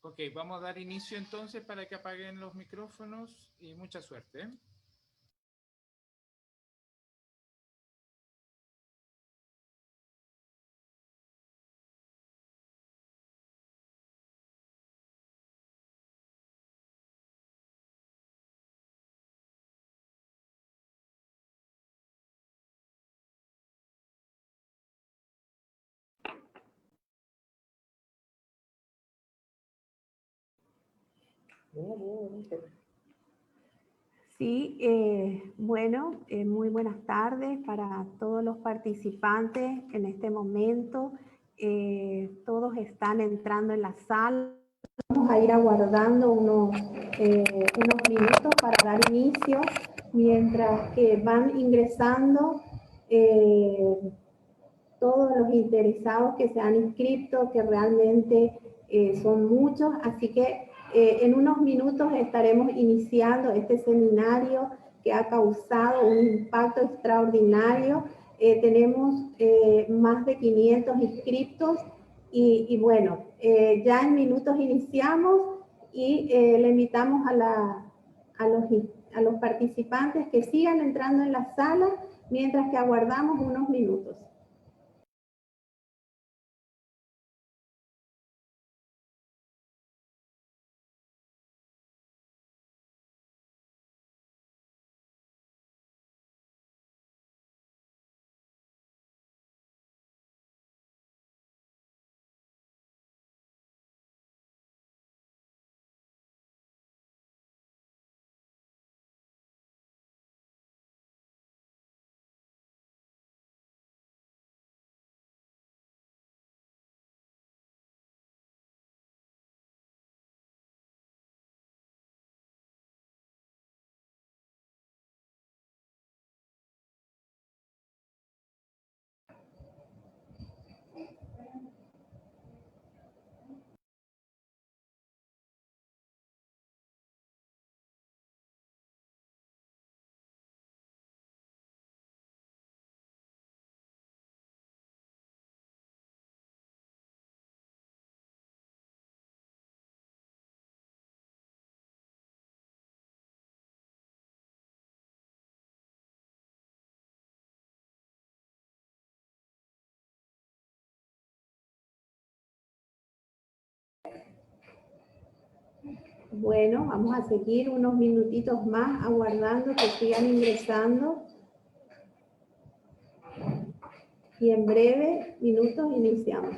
Ok, vamos a dar inicio entonces para que apaguen los micrófonos y mucha suerte. Sí, bueno, muy buenas tardes para todos los participantes en este momento. Todos están entrando en la sala. Vamos a ir aguardando unos minutos para dar inicio, mientras que van ingresando todos los interesados que se han inscrito, que realmente son muchos, así que en unos minutos estaremos iniciando este seminario que ha causado un impacto extraordinario. Tenemos más de 500 inscritos y bueno, ya en minutos iniciamos y le invitamos a los participantes que sigan entrando en la sala mientras que aguardamos unos minutos. Bueno, vamos a seguir unos minutitos más aguardando que sigan ingresando y en breve minutos iniciamos.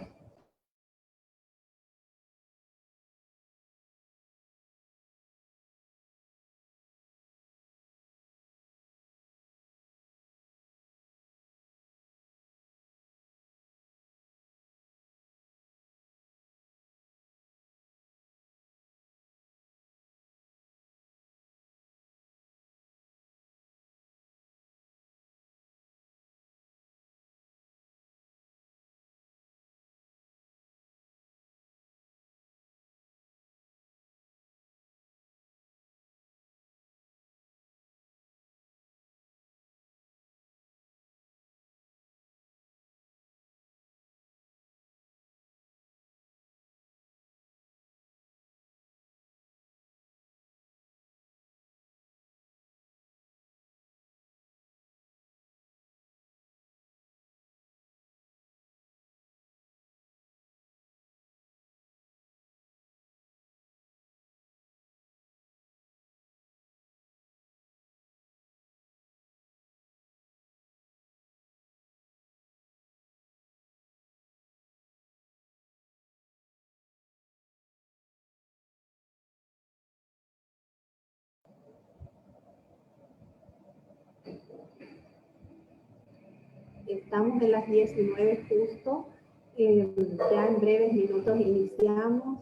Estamos en las 19 justo, ya en breves minutos iniciamos,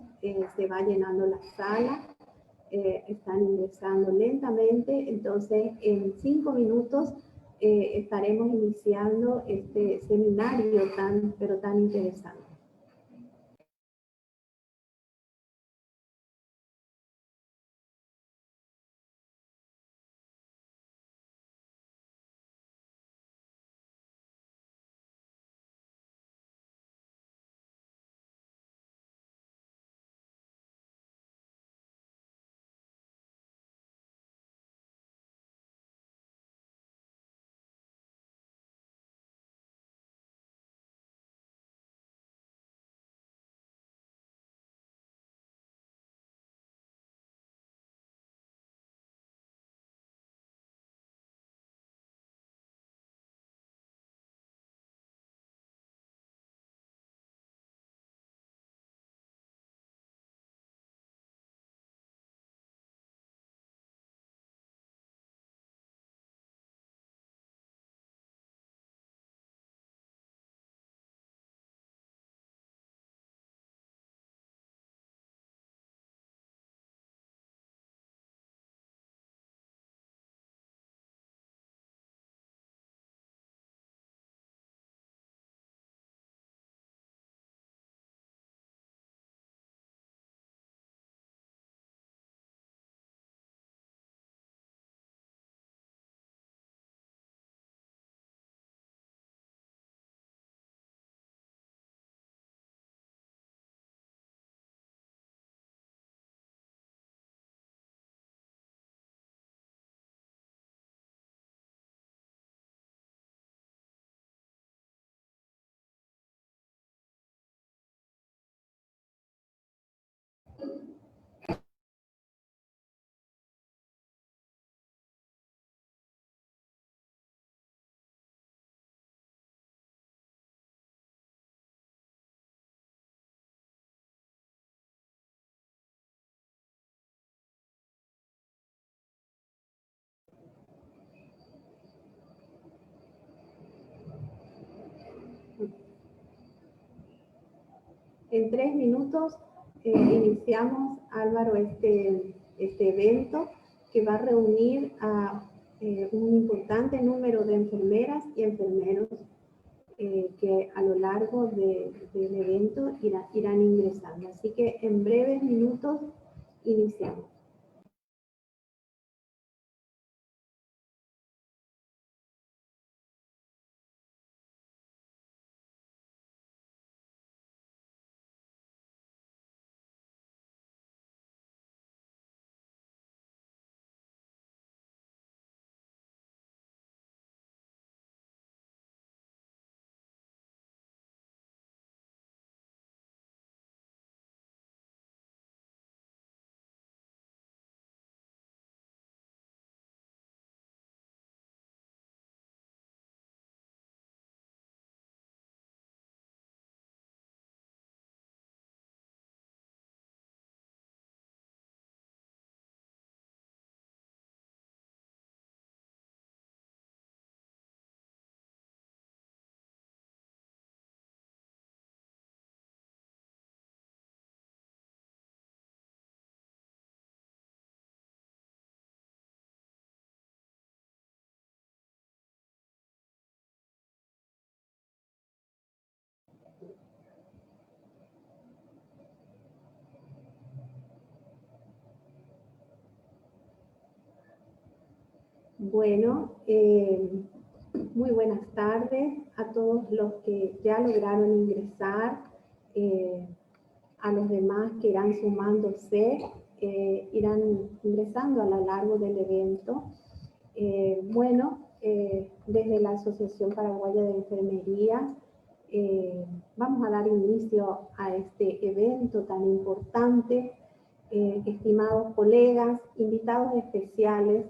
se va llenando la sala, están ingresando lentamente, entonces en 5 minutos estaremos iniciando este seminario pero tan interesante. En 3 minutos iniciamos, Álvaro, este evento que va a reunir a un importante número de enfermeras y enfermeros que a lo largo del evento irán ingresando. Así que en breves minutos iniciamos. Bueno, muy buenas tardes a todos los que ya lograron ingresar, a los demás que irán sumándose, irán ingresando a lo largo del evento. Desde la Asociación Paraguaya de Enfermería vamos a dar inicio a este evento tan importante. Estimados colegas, invitados especiales,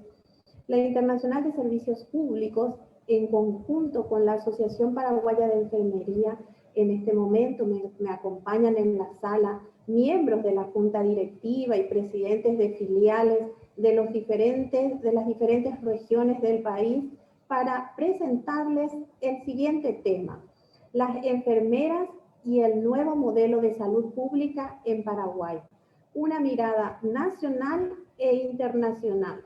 la Internacional de Servicios Públicos, en conjunto con la Asociación Paraguaya de Enfermería, en este momento me acompañan en la sala miembros de la Junta Directiva y presidentes de filiales de las diferentes regiones del país para presentarles el siguiente tema: las enfermeras y el nuevo modelo de salud pública en Paraguay, una mirada nacional e internacional,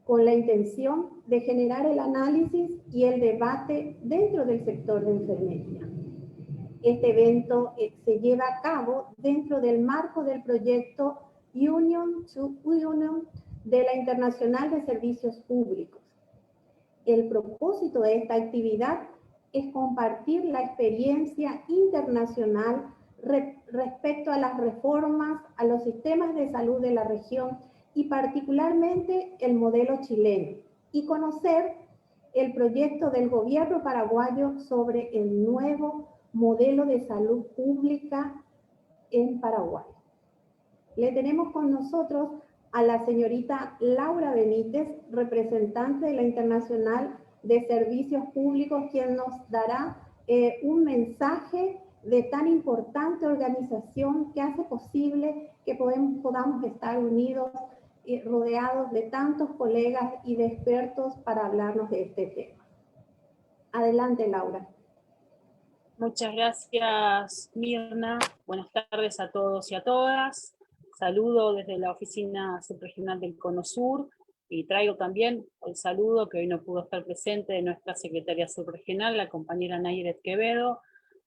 con la intención de generar el análisis y el debate dentro del sector de enfermería. Este evento se lleva a cabo dentro del marco del proyecto Union to Union de la Internacional de Servicios Públicos. El propósito de esta actividad es compartir la experiencia internacional respecto a las reformas a los sistemas de salud de la región y particularmente el modelo chileno, y conocer el proyecto del gobierno paraguayo sobre el nuevo modelo de salud pública en Paraguay. Le tenemos con nosotros a la señorita Laura Benítez, representante de la Internacional de Servicios Públicos, quien nos dará un mensaje de tan importante organización que hace posible que podamos estar unidos y rodeados de tantos colegas y de expertos para hablarnos de este tema. Adelante, Laura. Muchas gracias, Mirna. Buenas tardes a todos y a todas. Saludo desde la oficina subregional del Cono Sur y traigo también el saludo que hoy no pudo estar presente de nuestra secretaria subregional, la compañera Nayret Quevedo.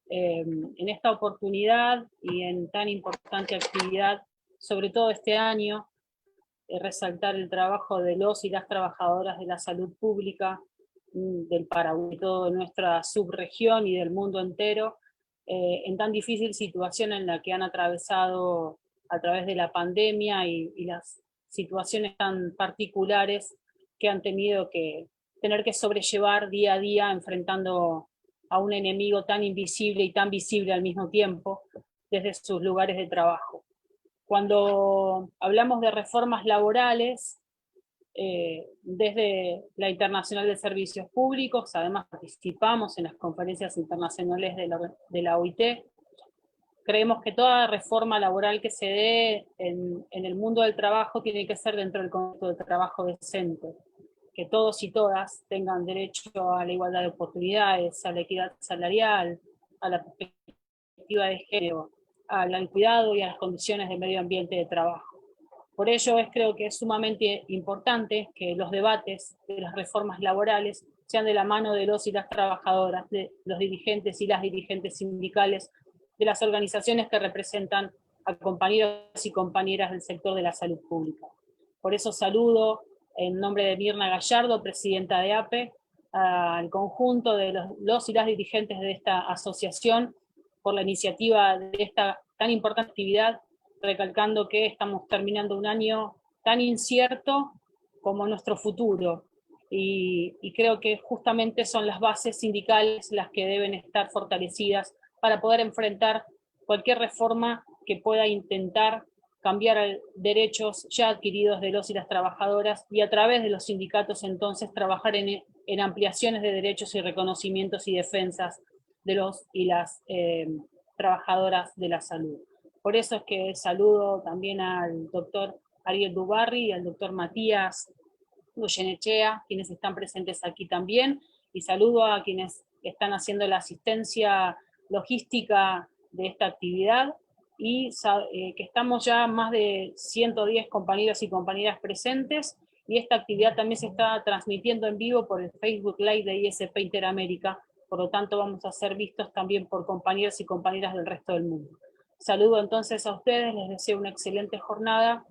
En esta oportunidad y en tan importante actividad, sobre todo este año, resaltar el trabajo de los y las trabajadoras de la salud pública del Paraguay, toda nuestra subregión y del mundo entero, en tan difícil situación en la que han atravesado a través de la pandemia y las situaciones tan particulares que han tenido que tener que sobrellevar día a día, enfrentando a un enemigo tan invisible y tan visible al mismo tiempo desde sus lugares de trabajo. Cuando hablamos de reformas laborales, desde la Internacional de Servicios Públicos, además participamos en las conferencias internacionales de la OIT, creemos que toda reforma laboral que se dé en el mundo del trabajo tiene que ser dentro del contexto de trabajo decente, que todos y todas tengan derecho a la igualdad de oportunidades, a la equidad salarial, a la perspectiva perspectiva de género al cuidado y a las condiciones de medio ambiente de trabajo. Por ello creo que es sumamente importante que los debates de las reformas laborales sean de la mano de los y las trabajadoras, de los dirigentes y las dirigentes sindicales, de las organizaciones que representan a compañeros y compañeras del sector de la salud pública. Por eso saludo en nombre de Mirna Gallardo, presidenta de APE, al conjunto de los y las dirigentes de esta asociación por la iniciativa de esta tan importante actividad, recalcando que estamos terminando un año tan incierto como nuestro futuro, y creo que justamente son las bases sindicales las que deben estar fortalecidas para poder enfrentar cualquier reforma que pueda intentar cambiar derechos ya adquiridos de los y las trabajadoras, y a través de los sindicatos entonces trabajar en ampliaciones de derechos y reconocimientos y defensas de los y las trabajadoras de la salud. Por eso es que saludo también al doctor Ariel Dubarri y al doctor Matías Goyenechea, quienes están presentes aquí también, y saludo a quienes están haciendo la asistencia logística de esta actividad, y que estamos ya más de 110 compañeros y compañeras presentes, y esta actividad también se está transmitiendo en vivo por el Facebook Live de ISP Interamérica, por lo tanto vamos a ser vistos también por compañeros y compañeras del resto del mundo. Saludo entonces a ustedes, les deseo una excelente jornada,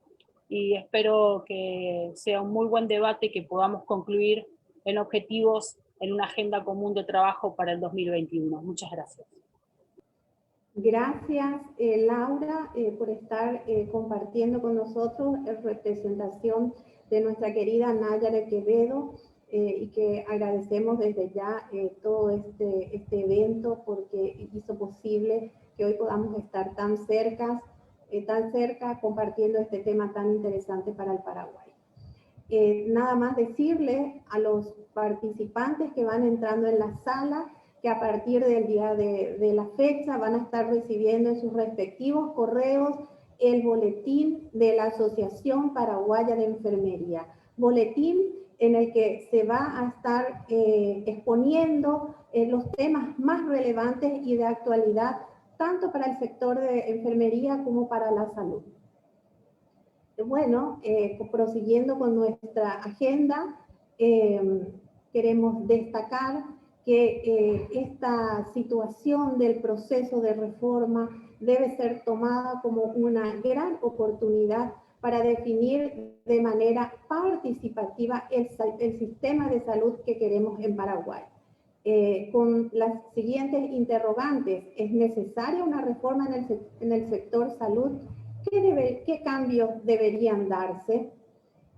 y espero que sea un muy buen debate y que podamos concluir en objetivos en una agenda común de trabajo para el 2021. Muchas gracias. Gracias, Laura, por estar compartiendo con nosotros en representación de nuestra querida Nayara Quevedo, y que agradecemos desde ya todo este evento, porque hizo posible que hoy podamos estar tan cerca compartiendo este tema tan interesante para el Paraguay. Nada más decirle a los participantes que van entrando en la sala que a partir del día de la fecha van a estar recibiendo en sus respectivos correos el boletín de la Asociación Paraguaya de Enfermería. Boletín en el que se va a estar exponiendo los temas más relevantes y de actualidad, tanto para el sector de enfermería como para la salud. Bueno, prosiguiendo con nuestra agenda, queremos destacar que esta situación del proceso de reforma debe ser tomada como una gran oportunidad para definir de manera participativa el sistema de salud que queremos en Paraguay. Con las siguientes interrogantes: ¿es necesaria una reforma en el sector salud? ¿Qué cambios deberían darse?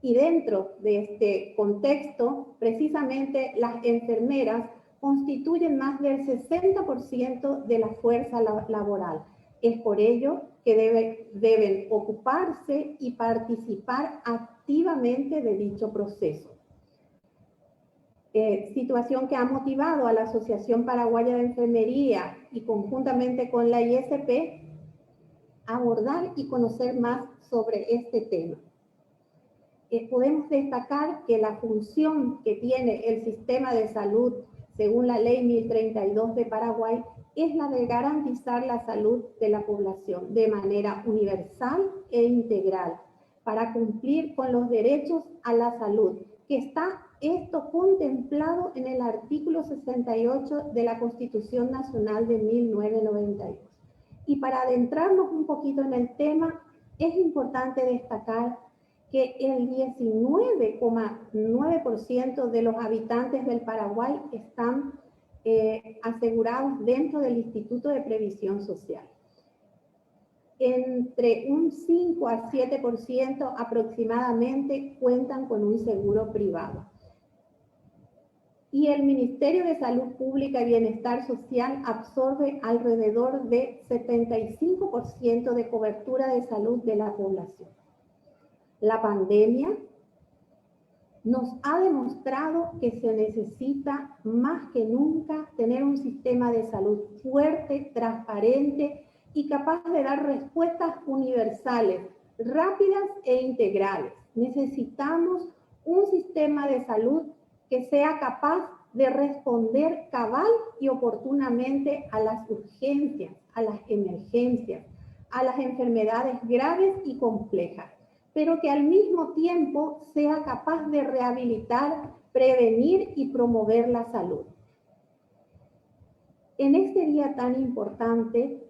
Y dentro de este contexto, precisamente las enfermeras constituyen más del 60% de la fuerza laboral. Es por ello que deben ocuparse y participar activamente de dicho proceso. Situación que ha motivado a la Asociación Paraguaya de Enfermería y conjuntamente con la ISP a abordar y conocer más sobre este tema. Podemos destacar que la función que tiene el sistema de salud, según la Ley 1032 de Paraguay, es la de garantizar la salud de la población de manera universal e integral, para cumplir con los derechos a la salud, que está esto contemplado en el artículo 68 de la Constitución Nacional de 1992. Y para adentrarnos un poquito en el tema, es importante destacar que el 19,9% de los habitantes del Paraguay están asegurados dentro del Instituto de Previsión Social. Entre un 5 a 7% aproximadamente cuentan con un seguro privado. Y el Ministerio de Salud Pública y Bienestar Social absorbe alrededor de 75% de cobertura de salud de la población. La pandemia nos ha demostrado que se necesita más que nunca tener un sistema de salud fuerte, transparente y capaz de dar respuestas universales, rápidas e integrales. Necesitamos un sistema de salud que sea capaz de responder cabal y oportunamente a las urgencias, a las emergencias, a las enfermedades graves y complejas, pero que al mismo tiempo sea capaz de rehabilitar, prevenir y promover la salud. En este día tan importante,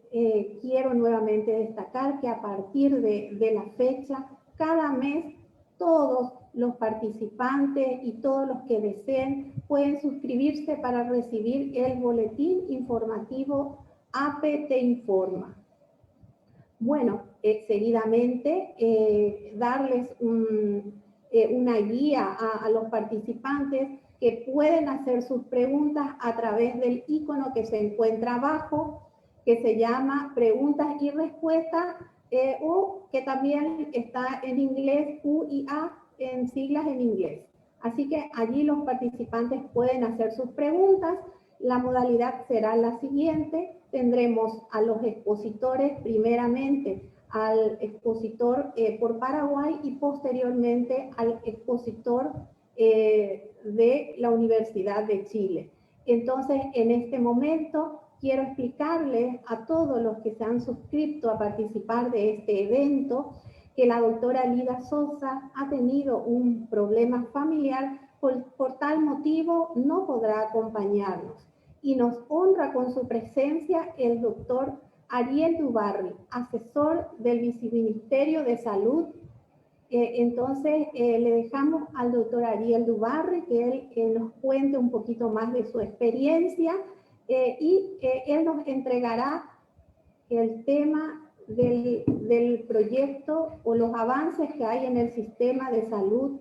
quiero nuevamente destacar que a partir de la fecha, cada mes, todos los participantes y todos los que deseen pueden suscribirse para recibir el boletín informativo APT Informa. Bueno, seguidamente darles una guía a los participantes que pueden hacer sus preguntas a través del icono que se encuentra abajo, que se llama preguntas y respuestas, o que también está en inglés QIA, en siglas en inglés. Así que allí los participantes pueden hacer sus preguntas. La modalidad será la siguiente. Tendremos a los expositores, primeramente al expositor por Paraguay y posteriormente al expositor de la Universidad de Chile. Entonces, en este momento quiero explicarles a todos los que se han suscrito a participar de este evento que la doctora Lida Sosa ha tenido un problema familiar, por tal motivo no podrá acompañarnos. Y nos honra con su presencia el doctor Ariel Dubarry, asesor del Viceministerio de Salud. Entonces, le dejamos al doctor Ariel Dubarry que él nos cuente un poquito más de su experiencia y él nos entregará el tema del proyecto o los avances que hay en el sistema de salud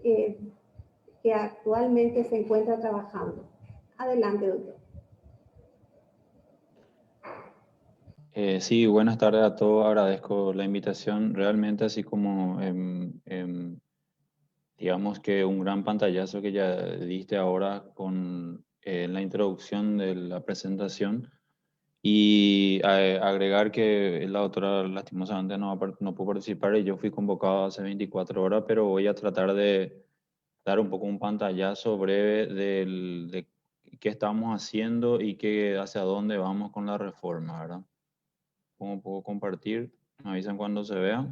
que actualmente se encuentra trabajando. Adelante, doctor. Sí, buenas tardes a todos. Agradezco la invitación. Realmente, así como digamos que un gran pantallazo que ya diste ahora con la introducción de la presentación, y agregar que la doctora lastimosamente no pudo participar y yo fui convocado hace 24 horas, pero voy a tratar de dar un poco un pantallazo breve de qué estamos haciendo y hacia dónde vamos con la reforma, ¿verdad? ¿Cómo puedo compartir? Me avisan cuando se vea.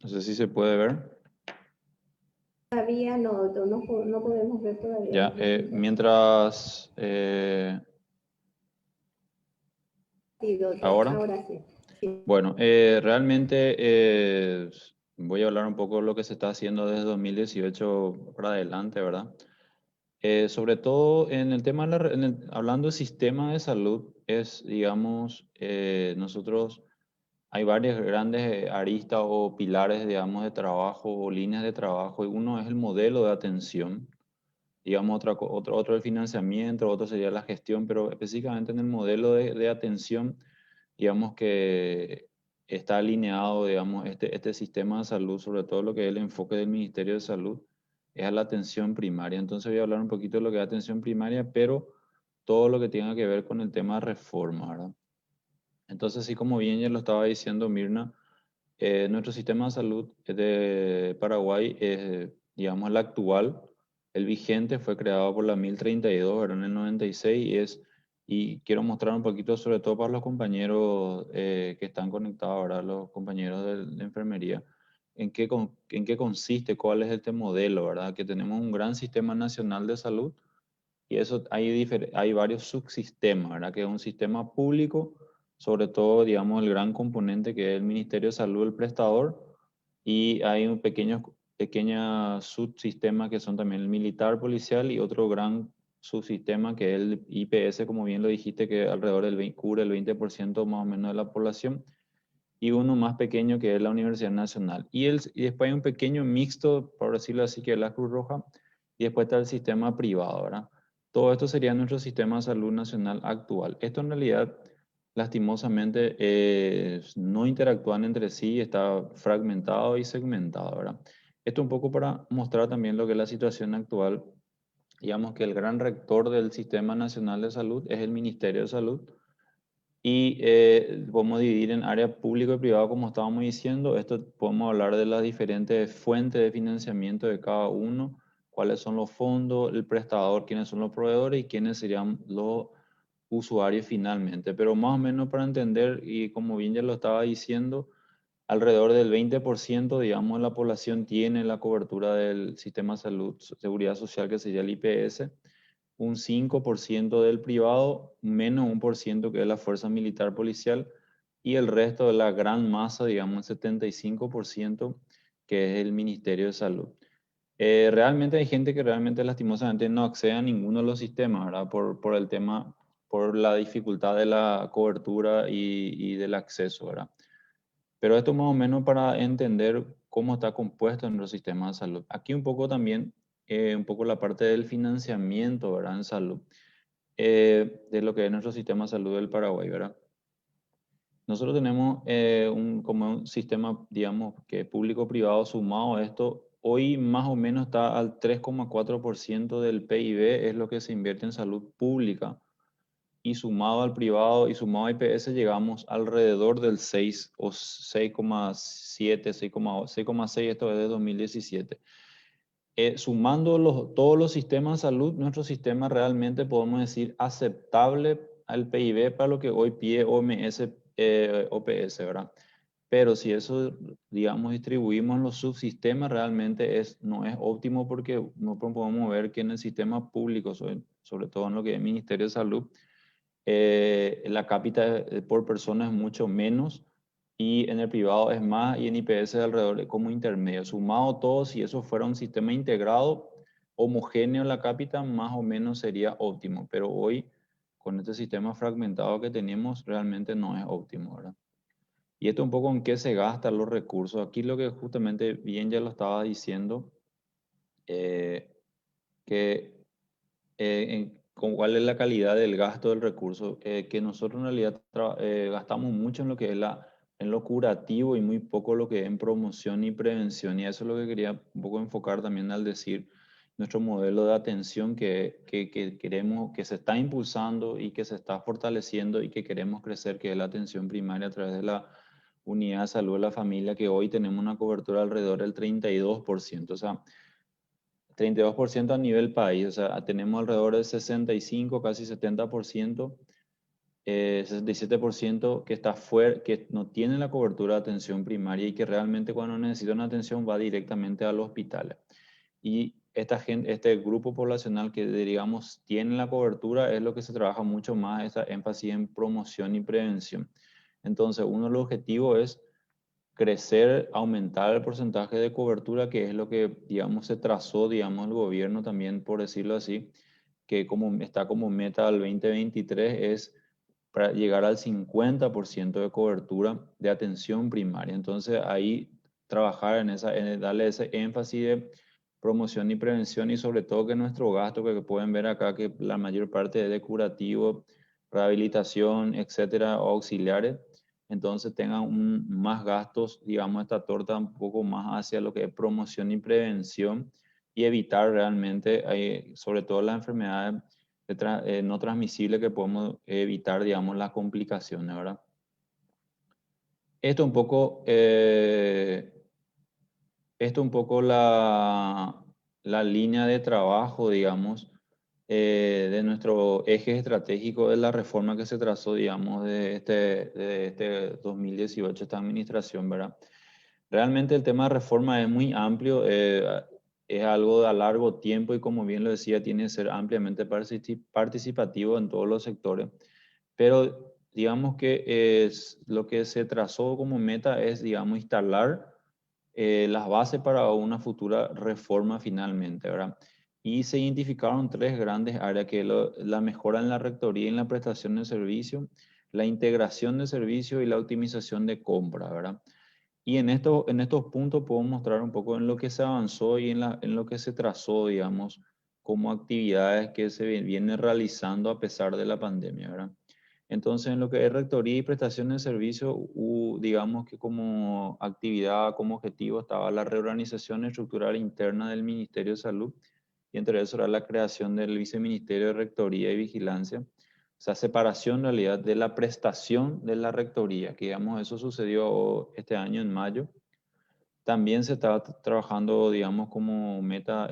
No sé si se puede ver. Todavía no podemos ver todavía. Ya, mientras... Sí, doctor, ahora sí. Sí. Bueno, realmente voy a hablar un poco de lo que se está haciendo desde 2018 para adelante, ¿verdad? Sobre todo en el tema, hablando de sistema de salud, digamos, nosotros hay varias grandes aristas o pilares, digamos, de trabajo o líneas de trabajo, y uno es el modelo de atención, digamos, otro el financiamiento, otro sería la gestión, pero específicamente en el modelo de atención, digamos que está alineado, digamos, este sistema de salud, sobre todo lo que es el enfoque del Ministerio de Salud, es a la atención primaria. Entonces voy a hablar un poquito de lo que es atención primaria, pero todo lo que tenga que ver con el tema de reforma, ¿verdad? Entonces, así como bien ya lo estaba diciendo Mirna, nuestro sistema de salud de Paraguay es, digamos, el actual, el vigente, fue creado por la 1032, era en el 96, y quiero mostrar un poquito, sobre todo para los compañeros que están conectados ahora, los compañeros de enfermería, en qué consiste, cuál es este modelo, ¿verdad? Que tenemos un gran sistema nacional de salud, y eso hay varios subsistemas, ¿verdad? Que es un sistema público, sobre todo, digamos, el gran componente que es el Ministerio de Salud, el prestador, y hay un pequeño subsistema que son también el militar, policial, y otro gran subsistema que es el IPS, como bien lo dijiste, que alrededor cubre el 20% más o menos de la población, y uno más pequeño que es la Universidad Nacional. Y después hay un pequeño mixto, por decirlo así, que es la Cruz Roja, y después está el sistema privado, ¿verdad? Todo esto sería nuestro sistema de salud nacional actual. Esto en realidad, lastimosamente, no interactúan entre sí, está fragmentado y segmentado, ¿verdad? Esto un poco para mostrar también lo que es la situación actual. Digamos que el gran rector del Sistema Nacional de Salud es el Ministerio de Salud, y podemos dividir en área público y privado, como estábamos diciendo. Esto podemos hablar de las diferentes fuentes de financiamiento de cada uno, cuáles son los fondos, el prestador, quiénes son los proveedores y quiénes serían los usuarios finalmente. Pero más o menos para entender, y como bien ya lo estaba diciendo, alrededor del 20%, digamos, de la población tiene la cobertura del sistema de salud, seguridad social, que sería el IPS, un 5% del privado, menos 1% que es la fuerza militar policial, y el resto de la gran masa, digamos, el 75%, que es el Ministerio de Salud. Realmente hay gente que realmente lastimosamente no accede a ninguno de los sistemas, ¿verdad? Por el tema, por la dificultad de la cobertura y del acceso, ¿verdad? Pero esto más o menos para entender cómo está compuesto nuestro sistema de salud. Aquí un poco también, un poco la parte del financiamiento, ¿verdad? En salud, de lo que es nuestro sistema de salud del Paraguay, ¿verdad? Nosotros tenemos como un sistema, digamos, que público-privado sumado a esto, hoy más o menos está al 3,4% del PIB, es lo que se invierte en salud pública. Y sumado al privado y sumado a IPS llegamos alrededor del 6 o 6,7, 6,6, esto es de 2017. Sumando todos los sistemas de salud, nuestro sistema realmente podemos decir aceptable al PIB para lo que hoy pide OMS, OPS, ¿verdad? Pero si eso, digamos, distribuimos en los subsistemas, realmente no es óptimo porque no podemos ver que en el sistema público, sobre todo en lo que es el Ministerio de Salud, la cápita por persona es mucho menos y en el privado es más y en IPS alrededor de como intermedio. Sumado todo, si eso fuera un sistema integrado, homogéneo la cápita, más o menos sería óptimo. Pero hoy, con este sistema fragmentado que tenemos, realmente no es óptimo, ¿verdad? Y esto un poco en qué se gastan los recursos. Aquí lo que justamente bien ya lo estaba diciendo, que con cuál es la calidad del gasto del recurso, que nosotros en realidad gastamos mucho en lo que es en lo curativo y muy poco lo que es en promoción y prevención. Y eso es lo que quería un poco enfocar también al decir nuestro modelo de atención que queremos, que se está impulsando y que se está fortaleciendo y que queremos crecer, que es la atención primaria a través de la unidad de salud de la familia, que hoy tenemos una cobertura alrededor del 32%. O sea, 32% a nivel país, o sea, tenemos alrededor del 65, casi 70%, 67% que está fuera, que no tiene la cobertura de atención primaria y que realmente cuando necesita una atención va directamente al hospital. Y esta gente, este grupo poblacional que digamos tiene la cobertura es lo que se trabaja mucho más, esa énfasis en promoción y prevención. Entonces, uno de los objetivos es crecer, aumentar el porcentaje de cobertura, que es lo que, digamos, se trazó, digamos, el gobierno también, por decirlo así, que como está como meta al 2023 es para llegar al 50% de cobertura de atención primaria. Entonces, ahí trabajar en darle ese énfasis de promoción y prevención y sobre todo que nuestro gasto, que pueden ver acá, que la mayor parte es de curativo, rehabilitación, etcétera, o auxiliares, entonces tengan más gastos, digamos, esta torta un poco más hacia lo que es promoción y prevención y evitar realmente, sobre todo las enfermedades no transmisibles que podemos evitar, digamos, las complicaciones, ¿verdad? Esto un poco la línea de trabajo, digamos, de nuestro eje estratégico de la reforma que se trazó, digamos, de este 2018, esta administración, ¿verdad? Realmente el tema de reforma es muy amplio, es algo a largo tiempo y como bien lo decía, tiene que ser ampliamente participativo en todos los sectores, pero digamos que lo que se trazó como meta es, digamos, instalar las bases para una futura reforma finalmente, ¿verdad? Y se identificaron tres grandes áreas, que es la mejora en la rectoría y en la prestación de servicio, la integración de servicios y la optimización de compra, ¿verdad? Y en estos puntos puedo mostrar un poco en lo que se avanzó y en lo que se trazó, digamos, como actividades que se vienen realizando a pesar de la pandemia, ¿verdad? Entonces, en lo que es rectoría y prestación de servicio, digamos que como actividad, como objetivo, estaba la reorganización estructural interna del Ministerio de Salud, y entre eso era la creación del Viceministerio de Rectoría y Vigilancia, o sea, separación en realidad de la prestación de la rectoría, que digamos, eso sucedió este año en mayo. También se estaba trabajando, digamos, como meta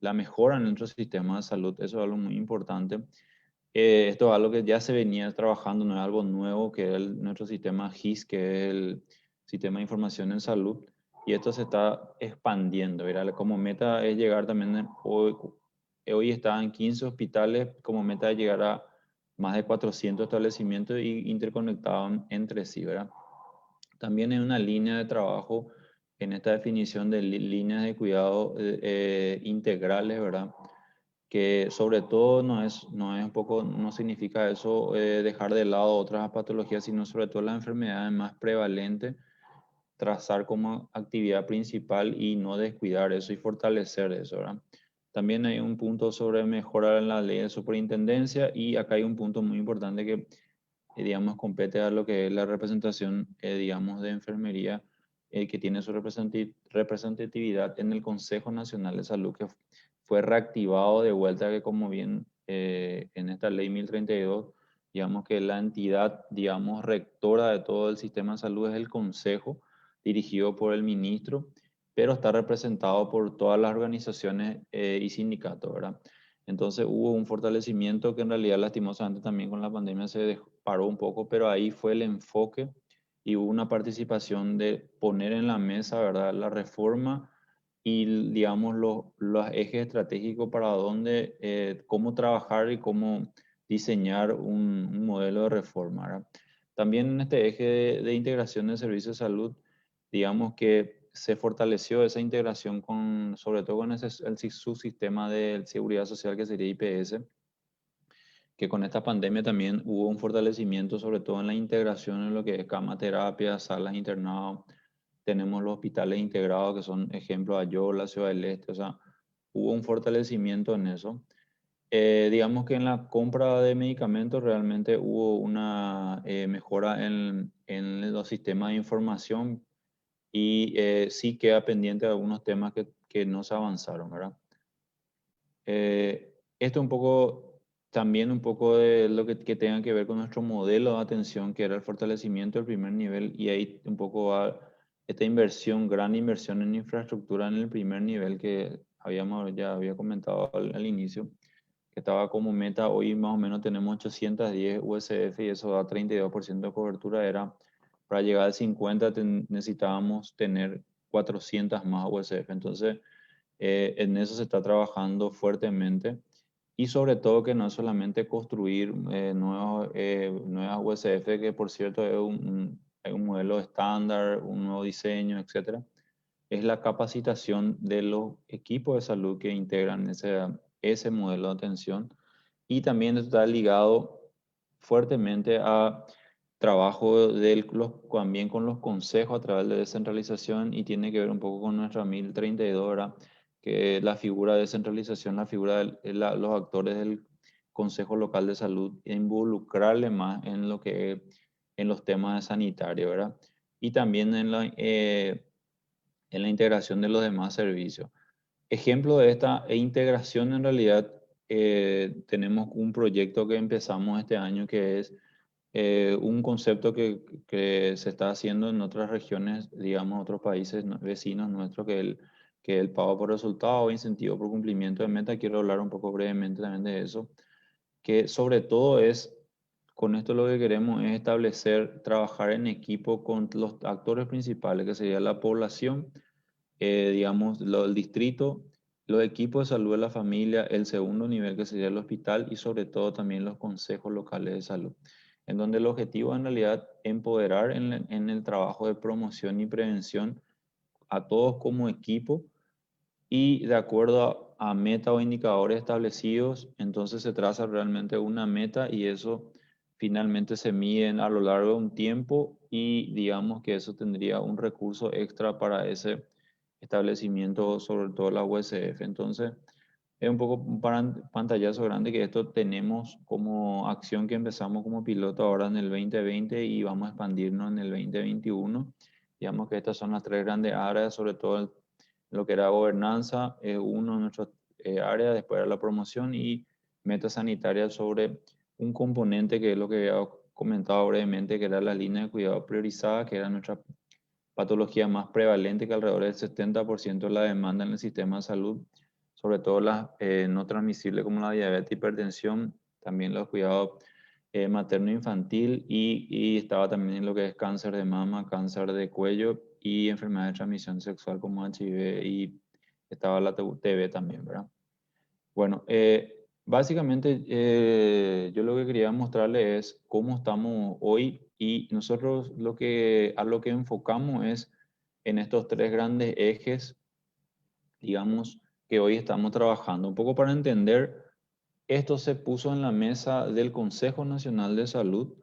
la mejora en nuestro sistema de salud. Eso es algo muy importante. Esto es algo que ya se venía trabajando, no es algo nuevo, que es nuestro sistema GIS, que es el Sistema de Información en Salud, y esto se está expandiendo, ¿verdad? Como meta es llegar también, hoy está en 15 hospitales, como meta es llegar a más de 400 establecimientos interconectados entre sí, ¿verdad? También hay una línea de trabajo en esta definición de líneas de cuidado integrales, ¿verdad? Que sobre todo no es un poco, no significa eso dejar de lado otras patologías, sino sobre todo las enfermedades más prevalentes, trazar como actividad principal y no descuidar eso y fortalecer eso, ¿verdad? También hay un punto sobre mejorar en la ley de superintendencia, y acá hay un punto muy importante que, digamos, compete a lo que es la representación, digamos, de enfermería, que tiene su representatividad en el Consejo Nacional de Salud, que fue reactivado de vuelta, que como bien en esta ley 1032, digamos que la entidad, digamos, rectora de todo el sistema de salud es el Consejo, dirigido por el ministro, pero está representado por todas las organizaciones y sindicatos, ¿verdad? Entonces hubo un fortalecimiento que en realidad lastimosamente también con la pandemia se paró un poco, pero ahí fue el enfoque y hubo una participación de poner en la mesa, ¿verdad?, la reforma y, digamos, los ejes estratégicos para dónde, cómo trabajar y cómo diseñar un modelo de reforma, ¿verdad? También en este eje de integración de servicios de salud, digamos que se fortaleció esa integración con, sobre todo con ese, el subsistema de seguridad social que sería IPS, que con esta pandemia también hubo un fortalecimiento, sobre todo en la integración en lo que es cama terapia, salas internados. Tenemos los hospitales integrados, que son ejemplos Ayola, Ciudad del Este, o sea, hubo un fortalecimiento en eso. Digamos que en la compra de medicamentos realmente hubo una mejora en los sistemas de información, y sí queda pendiente de algunos temas que no se avanzaron, ¿verdad? Esto un poco, también un poco de lo que tenga que ver con nuestro modelo de atención, que era el fortalecimiento del primer nivel, y ahí un poco va esta inversión, gran inversión en infraestructura en el primer nivel que ya había comentado al inicio, que estaba como meta. Hoy más o menos tenemos 810 USF y eso da 32% de cobertura. Era para llegar al 50 necesitábamos tener 400 más USF. Entonces, en eso se está trabajando fuertemente, y sobre todo que no es solamente construir nuevas USF, que por cierto es un modelo estándar, un nuevo diseño, etcétera. Es la capacitación de los equipos de salud que integran ese modelo de atención, y también está ligado fuertemente a trabajo también con los consejos a través de descentralización, y tiene que ver un poco con nuestra 1032, ¿verdad? Que la figura de descentralización, la figura de los actores del Consejo Local de Salud, e involucrarle más en lo que en los temas sanitarios, ¿verdad? Y también en la integración de los demás servicios. Ejemplo de esta integración, en realidad, tenemos un proyecto que empezamos este año, que es un concepto que se está haciendo en otras regiones, digamos, otros países vecinos nuestros, que el pago por resultado o incentivo por cumplimiento de meta. Quiero hablar un poco brevemente también de eso, que sobre todo con esto lo que queremos es establecer, trabajar en equipo con los actores principales, que sería la población, digamos, el distrito, los equipos de salud de la familia, el segundo nivel que sería el hospital, y sobre todo también los consejos locales de salud, en donde el objetivo en realidad es empoderar en el trabajo de promoción y prevención a todos como equipo, y de acuerdo a meta o indicadores establecidos. Entonces se traza realmente una meta, y eso finalmente se mide a lo largo de un tiempo, y digamos que eso tendría un recurso extra para ese establecimiento, sobre todo la USF. Entonces, es un poco un pantallazo grande que esto tenemos como acción que empezamos como piloto ahora en el 2020 y vamos a expandirnos en el 2021. Digamos que estas son las tres grandes áreas, sobre todo lo que era gobernanza, uno de nuestras áreas, después era la promoción y meta sanitaria, sobre un componente que es lo que había comentado brevemente, que era la línea de cuidado priorizada, que era nuestra patología más prevalente, que alrededor del 70% de la demanda en el sistema de salud sobre todo las no transmisibles como la diabetes, hipertensión, también los cuidados materno-infantil y estaba también en lo que es cáncer de mama, cáncer de cuello y enfermedades de transmisión sexual como HIV y estaba la TB también, ¿verdad? Bueno, básicamente yo lo que quería mostrarles es cómo estamos hoy y nosotros a lo que enfocamos es en estos tres grandes ejes, digamos, que hoy estamos trabajando. Un poco para entender, esto se puso en la mesa del Consejo Nacional de Salud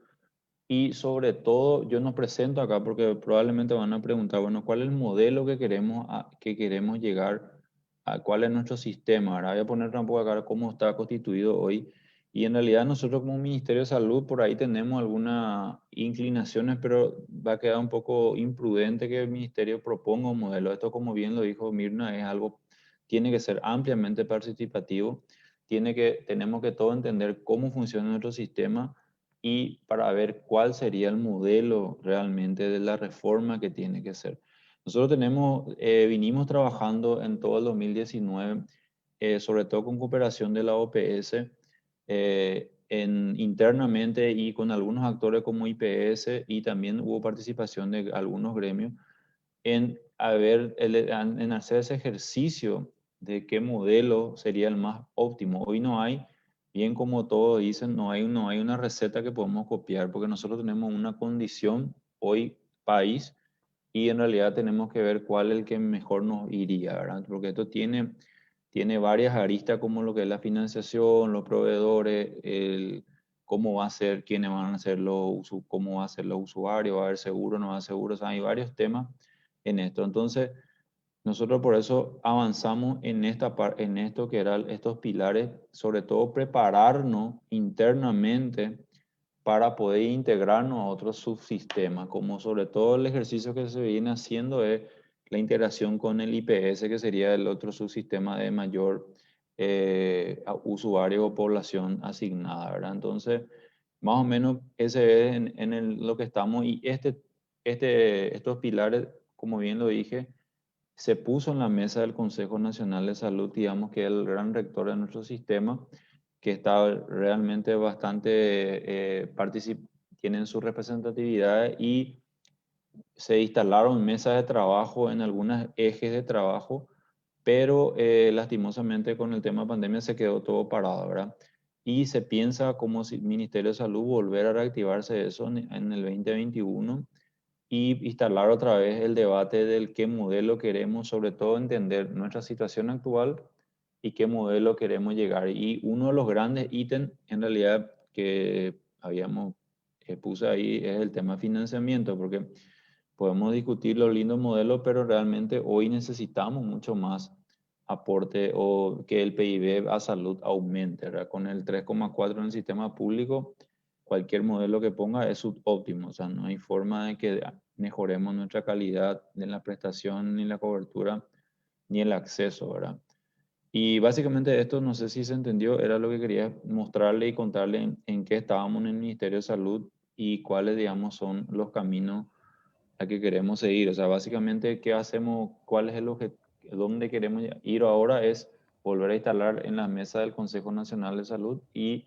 y sobre todo yo nos presento acá porque probablemente van a preguntar, bueno, ¿cuál es el modelo que queremos llegar a? ¿Cuál es nuestro sistema? Ahora voy a poner tampoco acá cómo está constituido hoy. Y en realidad nosotros como Ministerio de Salud por ahí tenemos algunas inclinaciones, pero va a quedar un poco imprudente que el Ministerio proponga un modelo. Esto, como bien lo dijo Mirna, es algo, tiene que ser ampliamente participativo, tenemos que todo entender cómo funciona nuestro sistema y para ver cuál sería el modelo realmente de la reforma que tiene que ser. Nosotros vinimos trabajando en todo el 2019, sobre todo con cooperación de la OPS, internamente y con algunos actores como IPS y también hubo participación de algunos gremios en hacer ese ejercicio de qué modelo sería el más óptimo. Hoy no hay, bien como todos dicen, no hay una receta que podemos copiar porque nosotros tenemos una condición hoy país y en realidad tenemos que ver cuál es el que mejor nos iría, ¿verdad? Porque esto tiene varias aristas como lo que es la financiación, los proveedores, cómo va a ser, quiénes van a ser cómo va a ser los usuarios, va a haber seguro, no va a haber seguro, o sea, hay varios temas en esto. Entonces, nosotros por eso avanzamos en en esto que eran estos pilares, sobre todo prepararnos internamente para poder integrarnos a otros subsistemas, como sobre todo el ejercicio que se viene haciendo es la integración con el IPS, que sería el otro subsistema de mayor usuario o población asignada, ¿verdad? Entonces, más o menos ese es lo que estamos y estos pilares, como bien lo dije, se puso en la mesa del Consejo Nacional de Salud, digamos que es el gran rector de nuestro sistema, que está realmente bastante, tienen su representatividad y se instalaron mesas de trabajo en algunos ejes de trabajo, pero lastimosamente con el tema de pandemia se quedó todo parado, ¿verdad? Y se piensa como si el Ministerio de Salud volver a reactivarse eso en el 2021 y instalar otra vez el debate del qué modelo queremos, sobre todo entender nuestra situación actual y qué modelo queremos llegar. Y uno de los grandes ítems, en realidad, que puse ahí es el tema financiamiento, porque podemos discutir los lindos modelos, pero realmente hoy necesitamos mucho más aporte o que el PIB a salud aumente, ¿verdad? Con el 3,4 en el sistema público, cualquier modelo que ponga es subóptimo, o sea, no hay forma de que mejoremos nuestra calidad de la prestación, ni la cobertura, ni el acceso, ¿verdad? Y básicamente esto, no sé si se entendió, era lo que quería mostrarle y contarle en qué estábamos en el Ministerio de Salud y cuáles, digamos, son los caminos a que queremos seguir. O sea, básicamente, ¿qué hacemos? ¿Cuál es el objetivo? ¿Dónde queremos ir ahora? Es volver a instalar en la mesa del Consejo Nacional de Salud y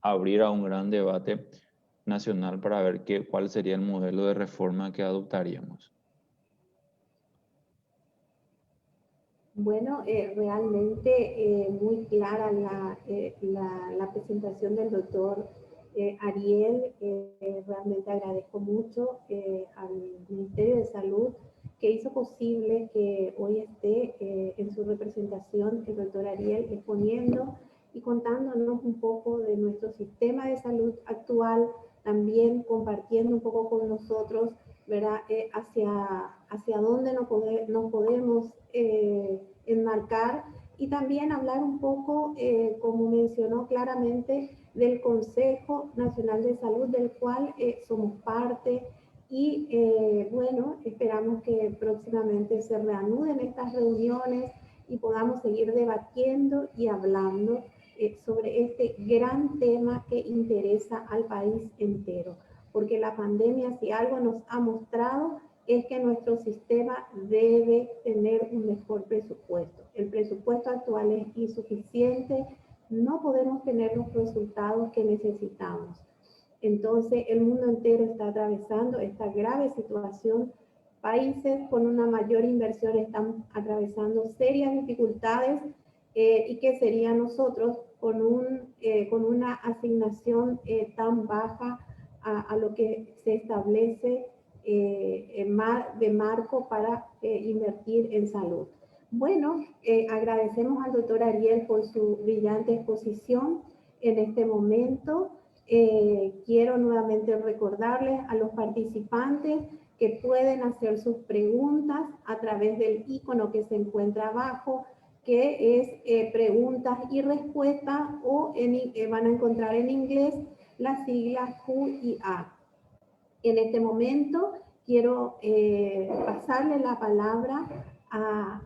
abrir a un gran debate nacional para ver cuál sería el modelo de reforma que adoptaríamos. Bueno, realmente muy clara la presentación del doctor Ariel. Realmente agradezco mucho al Ministerio de Salud que hizo posible que hoy esté en su representación el doctor Ariel exponiendo y contándonos un poco de nuestro sistema de salud actual, también compartiendo un poco con nosotros, ¿verdad? Hacia dónde nos podemos enmarcar y también hablar un poco, como mencionó claramente, del Consejo Nacional de Salud, del cual somos parte y bueno, esperamos que próximamente se reanuden estas reuniones y podamos seguir debatiendo y hablando sobre este gran tema que interesa al país entero, porque la pandemia, si algo nos ha mostrado, es que nuestro sistema debe tener un mejor presupuesto. El presupuesto actual es insuficiente, no podemos tener los resultados que necesitamos. Entonces, el mundo entero está atravesando esta grave situación. Países con una mayor inversión están atravesando serias dificultades y que sería nosotros con una asignación tan baja a lo que se establece de marco para invertir en salud. Bueno, agradecemos al doctor Ariel por su brillante exposición en este momento. Quiero nuevamente recordarles a los participantes que pueden hacer sus preguntas a través del icono que se encuentra abajo, que es preguntas y respuestas, o van a encontrar en inglés las siglas Q y A. En este momento quiero pasarle la palabra a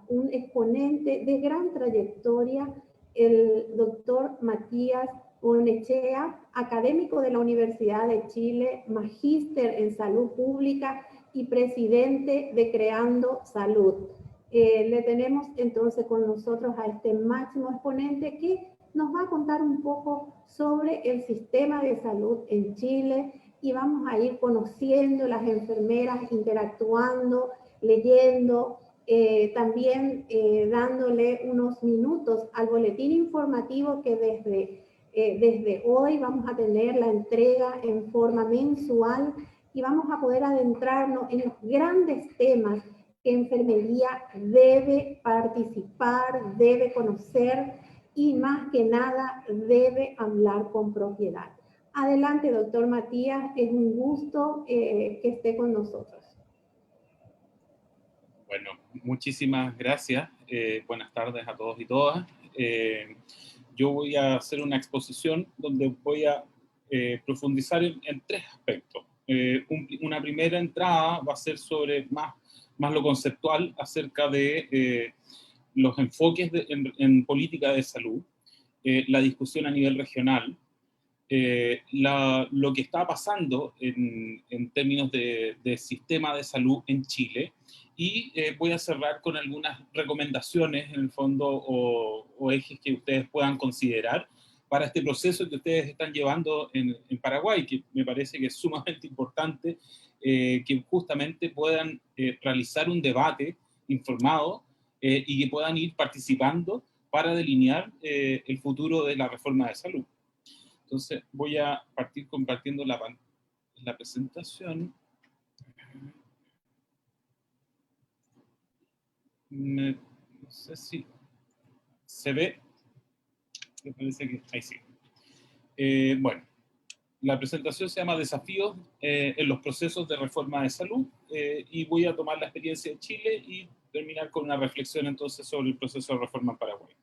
un exponente de gran trayectoria, el doctor Matías Onechea, académico de la Universidad de Chile, magíster en salud pública y presidente de Creando Salud. Le tenemos entonces con nosotros a este máximo exponente que nos va a contar un poco sobre el sistema de salud en Chile, y vamos a ir conociendo las enfermeras, interactuando, leyendo, también dándole unos minutos al boletín informativo que desde hoy vamos a tener la entrega en forma mensual, y vamos a poder adentrarnos en los grandes temas que enfermería debe participar, debe conocer y más que nada debe hablar con propiedad. Adelante, doctor Matías, es un gusto que esté con nosotros. Bueno, muchísimas gracias. Buenas tardes a todos y todas. Yo voy a hacer una exposición donde voy a profundizar en tres aspectos. Una primera entrada va a ser sobre más lo conceptual acerca de los enfoques en política de salud, la discusión a nivel regional, lo que está pasando en términos de sistema de salud en Chile, y voy a cerrar con algunas recomendaciones en el fondo o ejes que ustedes puedan considerar para este proceso que ustedes están llevando en Paraguay, que me parece que es sumamente importante que justamente puedan realizar un debate informado y que puedan ir participando para delinear el futuro de la reforma de salud. Entonces voy a partir compartiendo la presentación. No sé si se ve. Me parece que ahí sí. Bueno, la presentación se llama Desafíos en los procesos de reforma de salud, y voy a tomar la experiencia de Chile y terminar con una reflexión entonces sobre el proceso de reforma en Paraguay.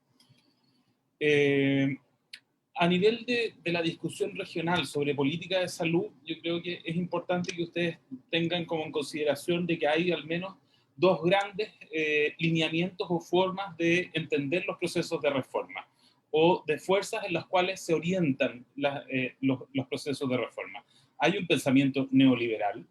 A nivel de la discusión regional sobre política de salud, yo creo que es importante que ustedes tengan como en consideración de que hay al menos dos grandes lineamientos o formas de entender los procesos de reforma, o de fuerzas en las cuales se orientan los procesos de reforma. Hay un pensamiento neoliberal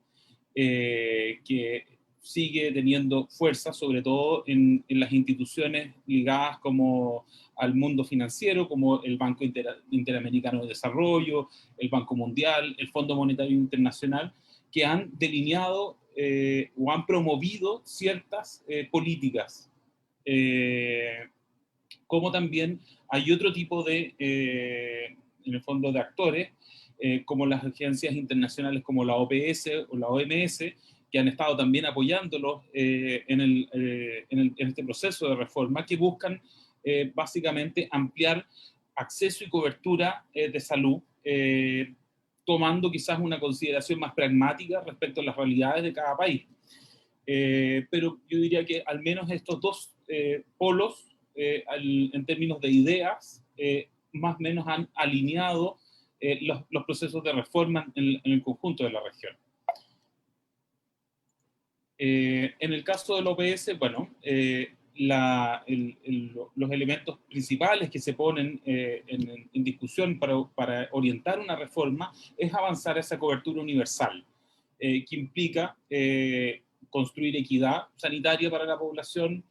que sigue teniendo fuerza, sobre todo en las instituciones ligadas como al mundo financiero, como el Banco Interamericano de Desarrollo, el Banco Mundial, el Fondo Monetario Internacional, que han delineado o han promovido ciertas políticas. Como también hay otro tipo de, en el fondo, de actores, como las agencias internacionales como la OPS o la OMS, que han estado también apoyándolos en este proceso de reforma, que buscan básicamente ampliar acceso y cobertura de salud, tomando quizás una consideración más pragmática respecto a las realidades de cada país. Pero yo diría que al menos estos dos polos, en términos de ideas, más o menos han alineado los procesos de reforma en el conjunto de la región. En el caso del OPS, bueno, los elementos principales que se ponen en discusión para orientar una reforma es avanzar a esa cobertura universal. que implica construir equidad sanitaria para la población,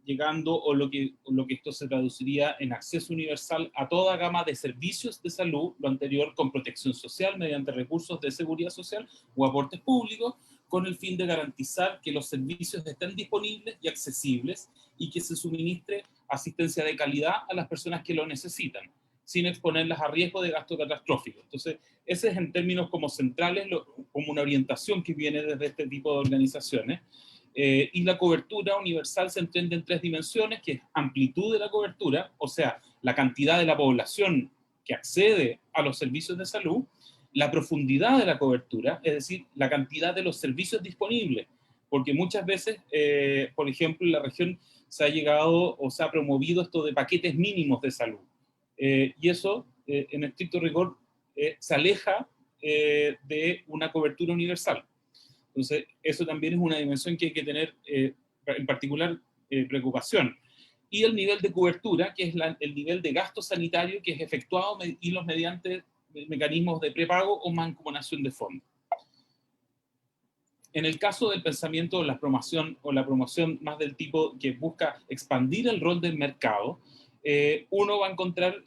llegando o lo que esto se traduciría en acceso universal a toda gama de servicios de salud, lo anterior con protección social mediante recursos de seguridad social o aportes públicos, con el fin de garantizar que los servicios estén disponibles y accesibles y que se suministre asistencia de calidad a las personas que lo necesitan, sin exponerlas a riesgo de gasto catastrófico. Entonces, ese es en términos como centrales, como una orientación que viene desde este tipo de organizaciones. Y la cobertura universal se entiende en 3 dimensiones, que es amplitud de la cobertura, o sea, la cantidad de la población que accede a los servicios de salud, la profundidad de la cobertura, es decir, la cantidad de los servicios disponibles, porque muchas veces, por ejemplo, en la región se ha llegado o se ha promovido esto de paquetes mínimos de salud, y eso, en estricto rigor, se aleja de una cobertura universal. Entonces, eso también es una dimensión que hay que tener en particular preocupación. Y el nivel de cobertura, que es el nivel de gasto sanitario que es efectuado mediante mecanismos de prepago o mancomunación de fondos. En el caso del pensamiento o la promoción más del tipo que busca expandir el rol del mercado, uno va a encontrar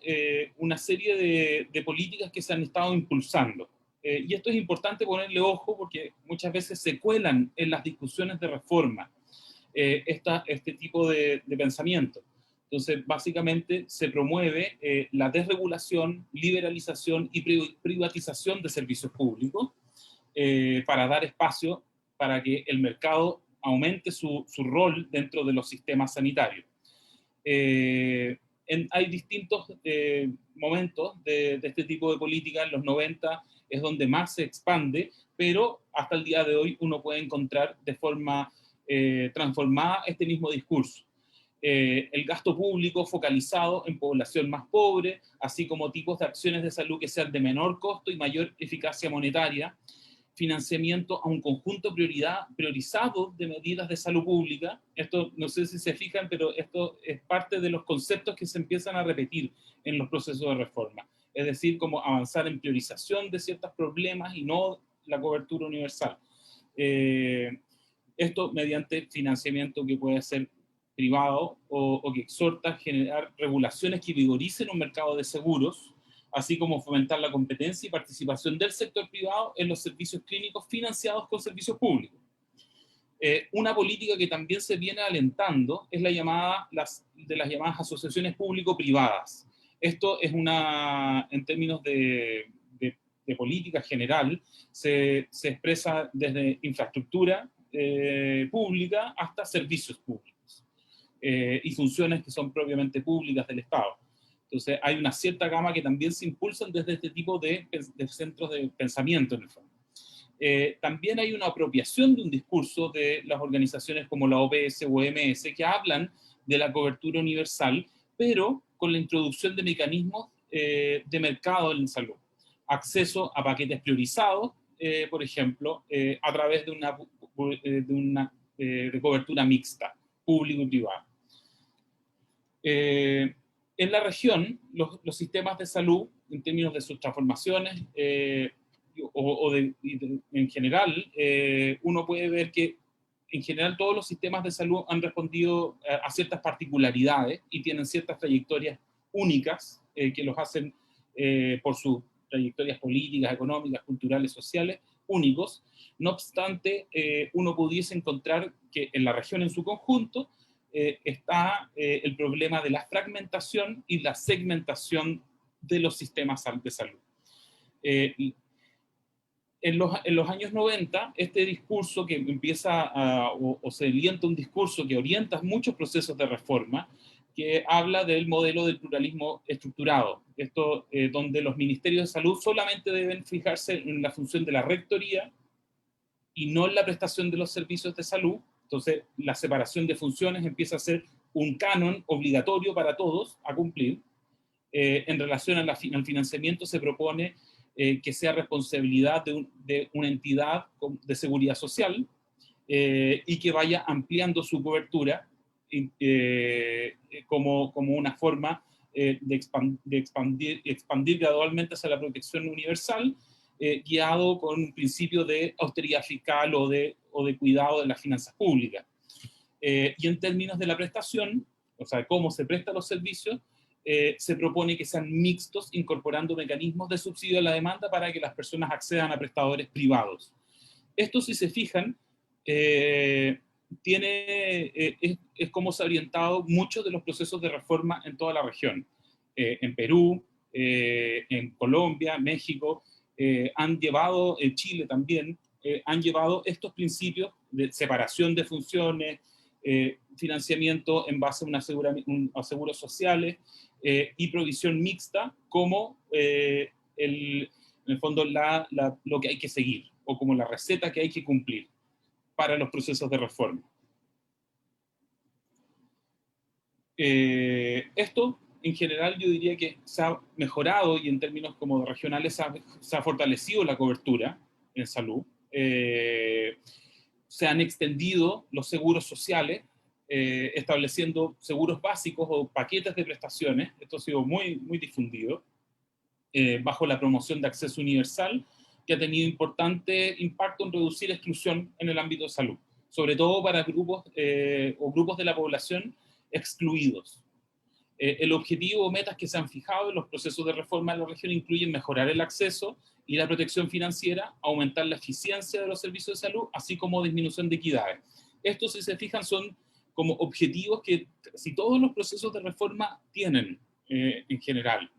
una serie de políticas que se han estado impulsando. Y esto es importante ponerle ojo porque muchas veces se cuelan en las discusiones de reforma este tipo de pensamiento. Entonces, básicamente se promueve la desregulación, liberalización y privatización de servicios públicos para dar espacio para que el mercado aumente su rol dentro de los sistemas sanitarios. Hay distintos momentos de este tipo de política. En los 90 es donde más se expande, pero hasta el día de hoy uno puede encontrar de forma transformada este mismo discurso. El gasto público focalizado en población más pobre, así como tipos de acciones de salud que sean de menor costo y mayor eficacia monetaria, financiamiento a un conjunto priorizado de medidas de salud pública. Esto, no sé si se fijan, pero esto es parte de los conceptos que se empiezan a repetir en los procesos de reforma. Es decir, como avanzar en priorización de ciertos problemas y no la cobertura universal. Esto mediante financiamiento que puede ser privado o que exhorta a generar regulaciones que vigoricen un mercado de seguros, así como fomentar la competencia y participación del sector privado en los servicios clínicos financiados con servicios públicos. Una política que también se viene alentando es las llamadas asociaciones público-privadas. Esto es en términos de política general, se expresa desde infraestructura pública hasta servicios públicos y funciones que son propiamente públicas del Estado. Entonces hay una cierta gama que también se impulsan desde este tipo de centros de pensamiento en el fondo. También hay una apropiación de un discurso de las organizaciones como la OPS o OMS que hablan de la cobertura universal, pero con la introducción de mecanismos de mercado en salud. Acceso a paquetes priorizados, por ejemplo, a través de cobertura mixta, público y privado. En la región, los sistemas de salud, en términos de sus transformaciones, en general, uno puede ver que en general todos los sistemas de salud han respondido a ciertas particularidades y tienen ciertas trayectorias únicas que los hacen por sus trayectorias políticas, económicas, culturales, sociales, únicos. No obstante, uno pudiese encontrar que en la región en su conjunto está el problema de la fragmentación y la segmentación de los sistemas de salud. En los años 90, este discurso que empieza o se alienta un discurso que orienta muchos procesos de reforma, que habla del modelo del pluralismo estructurado, esto donde los ministerios de salud solamente deben fijarse en la función de la rectoría y no en la prestación de los servicios de salud. Entonces, la separación de funciones empieza a ser un canon obligatorio para todos a cumplir. En relación al financiamiento se propone que sea responsabilidad de una entidad de seguridad social y que vaya ampliando su cobertura como una forma de expandir gradualmente hacia la protección universal guiado con un principio de austeridad fiscal o de cuidado de las finanzas públicas. Y en términos de la prestación, o sea, cómo se prestan los servicios, se propone que sean mixtos, incorporando mecanismos de subsidio a la demanda para que las personas accedan a prestadores privados. Esto, si se fijan, es como se ha orientado muchos de los procesos de reforma en toda la región. En Perú, en Colombia, México, han llevado, en Chile también, han llevado estos principios de separación de funciones, financiamiento en base a seguros sociales y provisión mixta como en el fondo lo que hay que seguir, o como la receta que hay que cumplir para los procesos de reforma. Esto, en general, yo diría que se ha mejorado, y en términos como regionales se ha fortalecido la cobertura en salud. Se han extendido los seguros sociales, estableciendo seguros básicos o paquetes de prestaciones. Esto ha sido muy, muy difundido, bajo la promoción de acceso universal, que ha tenido importante impacto en reducir exclusión en el ámbito de salud, sobre todo para grupos o grupos de la población excluidos. El objetivo o metas que se han fijado en los procesos de reforma de la región incluyen mejorar el acceso y la protección financiera, aumentar la eficiencia de los servicios de salud, así como disminución de equidades. Estos, si se fijan, son como objetivos que si todos los procesos de reforma tienen en general.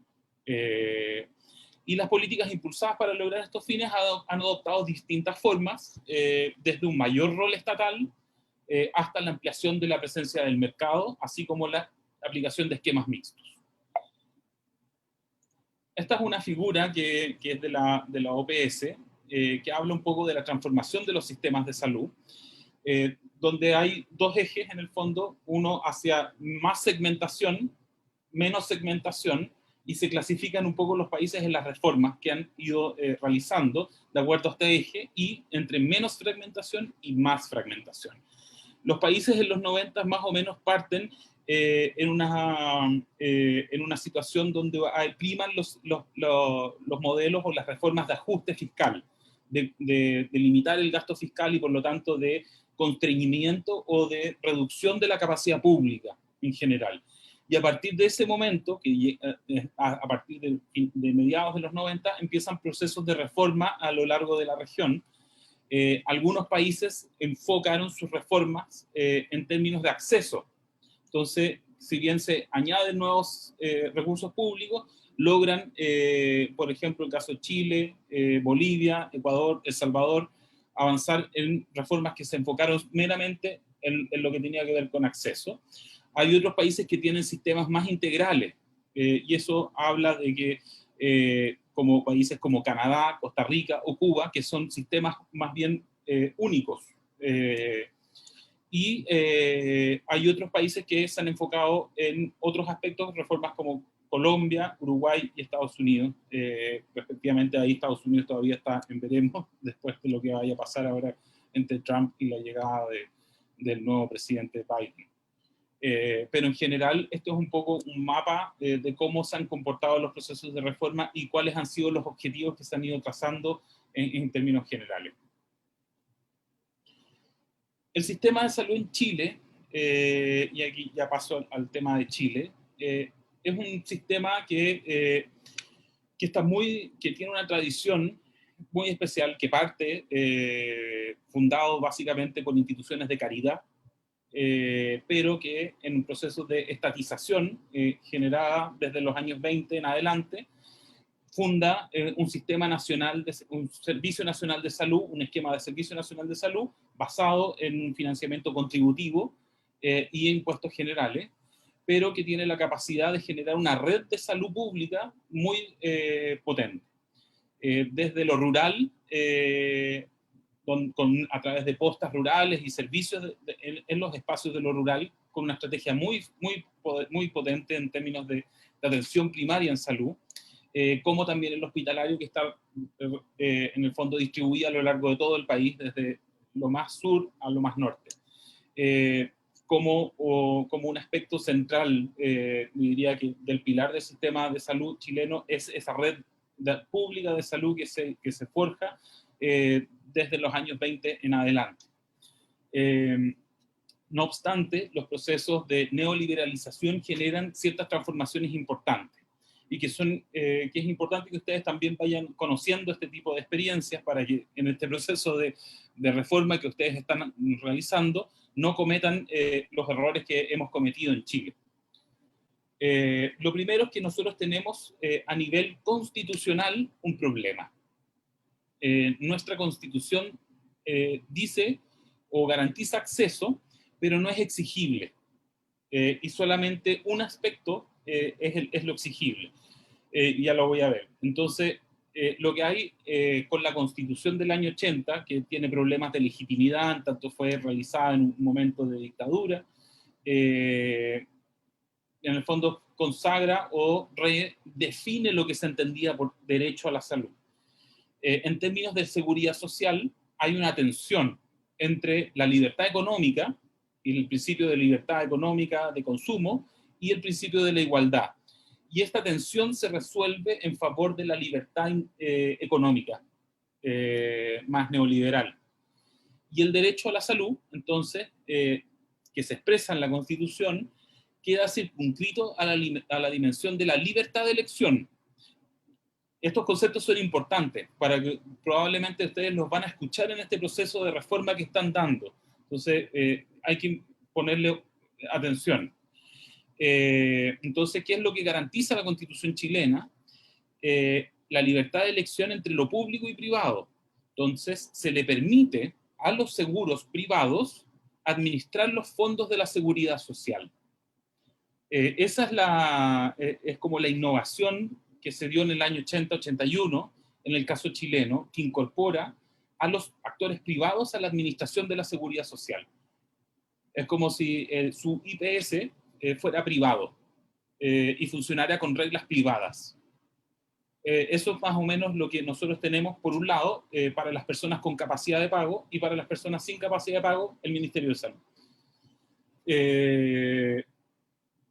Y las políticas impulsadas para lograr estos fines han adoptado distintas formas, desde un mayor rol estatal hasta la ampliación de la presencia del mercado, así como la aplicación de esquemas mixtos. Esta es una figura que es de la OPS, que habla un poco de la transformación de los sistemas de salud, donde hay dos ejes en el fondo, uno hacia más segmentación, menos segmentación, y se clasifican un poco los países en las reformas que han ido realizando de acuerdo a este eje, y entre menos fragmentación y más fragmentación. Los países en los 90 más o menos parten en una situación donde priman los modelos o las reformas de ajuste fiscal, de limitar el gasto fiscal y por lo tanto de constreñimiento o de reducción de la capacidad pública en general. Y a partir de ese momento, a partir de mediados de los 90, empiezan procesos de reforma a lo largo de la región. Algunos países enfocaron sus reformas en términos de acceso. Entonces, si bien se añaden nuevos recursos públicos, logran, por ejemplo, el caso de Chile, Bolivia, Ecuador, El Salvador, avanzar en reformas que se enfocaron meramente en lo que tenía que ver con acceso. Hay otros países que tienen sistemas más integrales, y eso habla de que como países como Canadá, Costa Rica o Cuba, que son sistemas más bien únicos. Y hay otros países que se han enfocado en otros aspectos, reformas como Colombia, Uruguay y Estados Unidos. Respectivamente, ahí Estados Unidos todavía está en veremos, después de lo que vaya a pasar ahora entre Trump y la llegada del nuevo presidente Biden. Pero en general esto es un poco un mapa de cómo se han comportado los procesos de reforma y cuáles han sido los objetivos que se han ido trazando en términos generales. El sistema de salud en Chile, y aquí ya paso al tema de Chile, es un sistema que tiene una tradición muy especial, que parte fundado básicamente por instituciones de caridad, pero que en un proceso de estatización generada desde los años 20 en adelante, funda un sistema nacional, un Servicio Nacional de Salud, un esquema de Servicio Nacional de Salud basado en financiamiento contributivo y impuestos generales, pero que tiene la capacidad de generar una red de salud pública muy potente. Desde lo rural, a través de postas rurales y servicios en los espacios de lo rural, con una estrategia muy potente en términos de atención primaria en salud, como también el hospitalario, que está en el fondo distribuido a lo largo de todo el país, desde lo más sur a lo más norte. Como un aspecto central, diría que del pilar del sistema de salud chileno, es esa red pública de salud que se forja desde los años 20 en adelante. No obstante, los procesos de neoliberalización generan ciertas transformaciones importantes y que es importante que ustedes también vayan conociendo este tipo de experiencias para que en este proceso de reforma que ustedes están realizando no cometan los errores que hemos cometido en Chile. Lo primero es que nosotros tenemos a nivel constitucional un problema. Nuestra Constitución dice o garantiza acceso, pero no es exigible. Y solamente un aspecto es lo exigible. Ya lo voy a ver. Entonces, lo que hay con la Constitución del año 80, que tiene problemas de legitimidad, tanto fue realizada en un momento de dictadura, en el fondo consagra o redefine lo que se entendía por derecho a la salud. En términos de seguridad social, hay una tensión entre la libertad económica y el principio de libertad económica de consumo y el principio de la igualdad. Y esta tensión se resuelve en favor de la libertad económica, más neoliberal. Y el derecho a la salud, entonces, que se expresa en la Constitución, queda circunscrito a la dimensión de la libertad de elección. Estos conceptos son importantes para que probablemente ustedes los van a escuchar en este proceso de reforma que están dando. Entonces, hay que ponerle atención. Entonces, ¿qué es lo que garantiza la Constitución chilena? La libertad de elección entre lo público y privado. Entonces, se le permite a los seguros privados administrar los fondos de la seguridad social. Esa es como la innovación que se dio en el año 80-81, en el caso chileno, que incorpora a los actores privados a la administración de la seguridad social. Es como si su IPS fuera privado y funcionara con reglas privadas. Eso es más o menos lo que nosotros tenemos, por un lado, para las personas con capacidad de pago, y para las personas sin capacidad de pago, el Ministerio de Salud.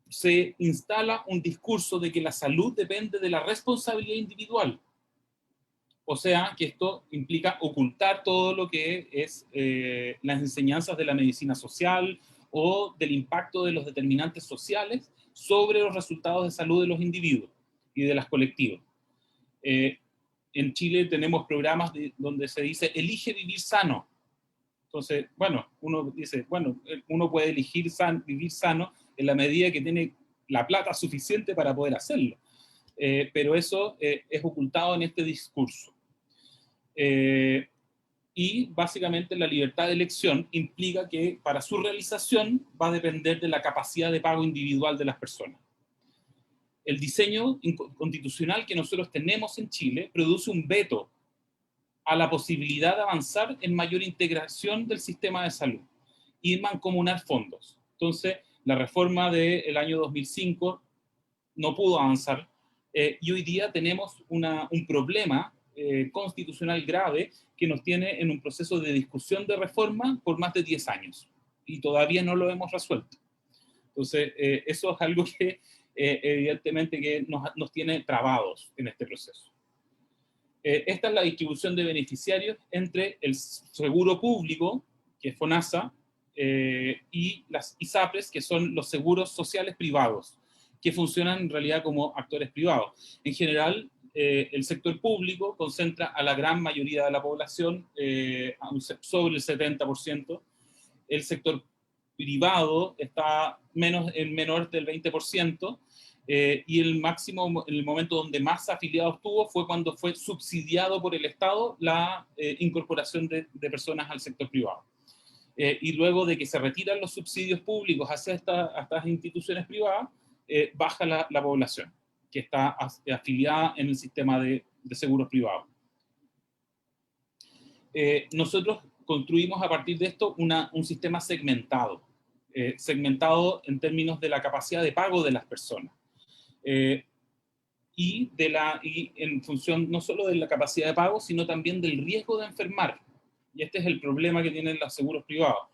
Se instala un discurso de que la salud depende de la responsabilidad individual. O sea, que esto implica ocultar todo lo que es las enseñanzas de la medicina social o del impacto de los determinantes sociales sobre los resultados de salud de los individuos y de las colectivas. En Chile tenemos programas donde se dice, elige vivir sano. Entonces, bueno, uno dice, bueno, uno puede elegir vivir sano en la medida que tiene la plata suficiente para poder hacerlo. Pero eso es ocultado en este discurso. Y básicamente la libertad de elección implica que para su realización va a depender de la capacidad de pago individual de las personas. El diseño constitucional que nosotros tenemos en Chile produce un veto a la posibilidad de avanzar en mayor integración del sistema de salud y mancomunar fondos. Entonces, la reforma del año 2005 no pudo avanzar y hoy día tenemos un problema constitucional grave que nos tiene en un proceso de discusión de reforma por más de 10 años y todavía no lo hemos resuelto. Entonces, eso es algo que evidentemente que nos tiene trabados en este proceso. Esta es la distribución de beneficiarios entre el seguro público, que es FONASA, y las ISAPRES, que son los seguros sociales privados, que funcionan en realidad como actores privados. En general, el sector público concentra a la gran mayoría de la población, sobre el 70%. El sector privado está en menor del 20%, y el máximo, el momento donde más afiliados tuvo fue cuando fue subsidiado por el Estado la incorporación de personas al sector privado. Y luego de que se retiran los subsidios públicos hacia estas instituciones privadas, baja la población que está afiliada en el sistema de seguros privados. Nosotros construimos a partir de esto un sistema segmentado, segmentado en términos de la capacidad de pago de las personas. Y en función no solo de la capacidad de pago, sino también del riesgo de enfermar. Y este es el problema que tienen los seguros privados.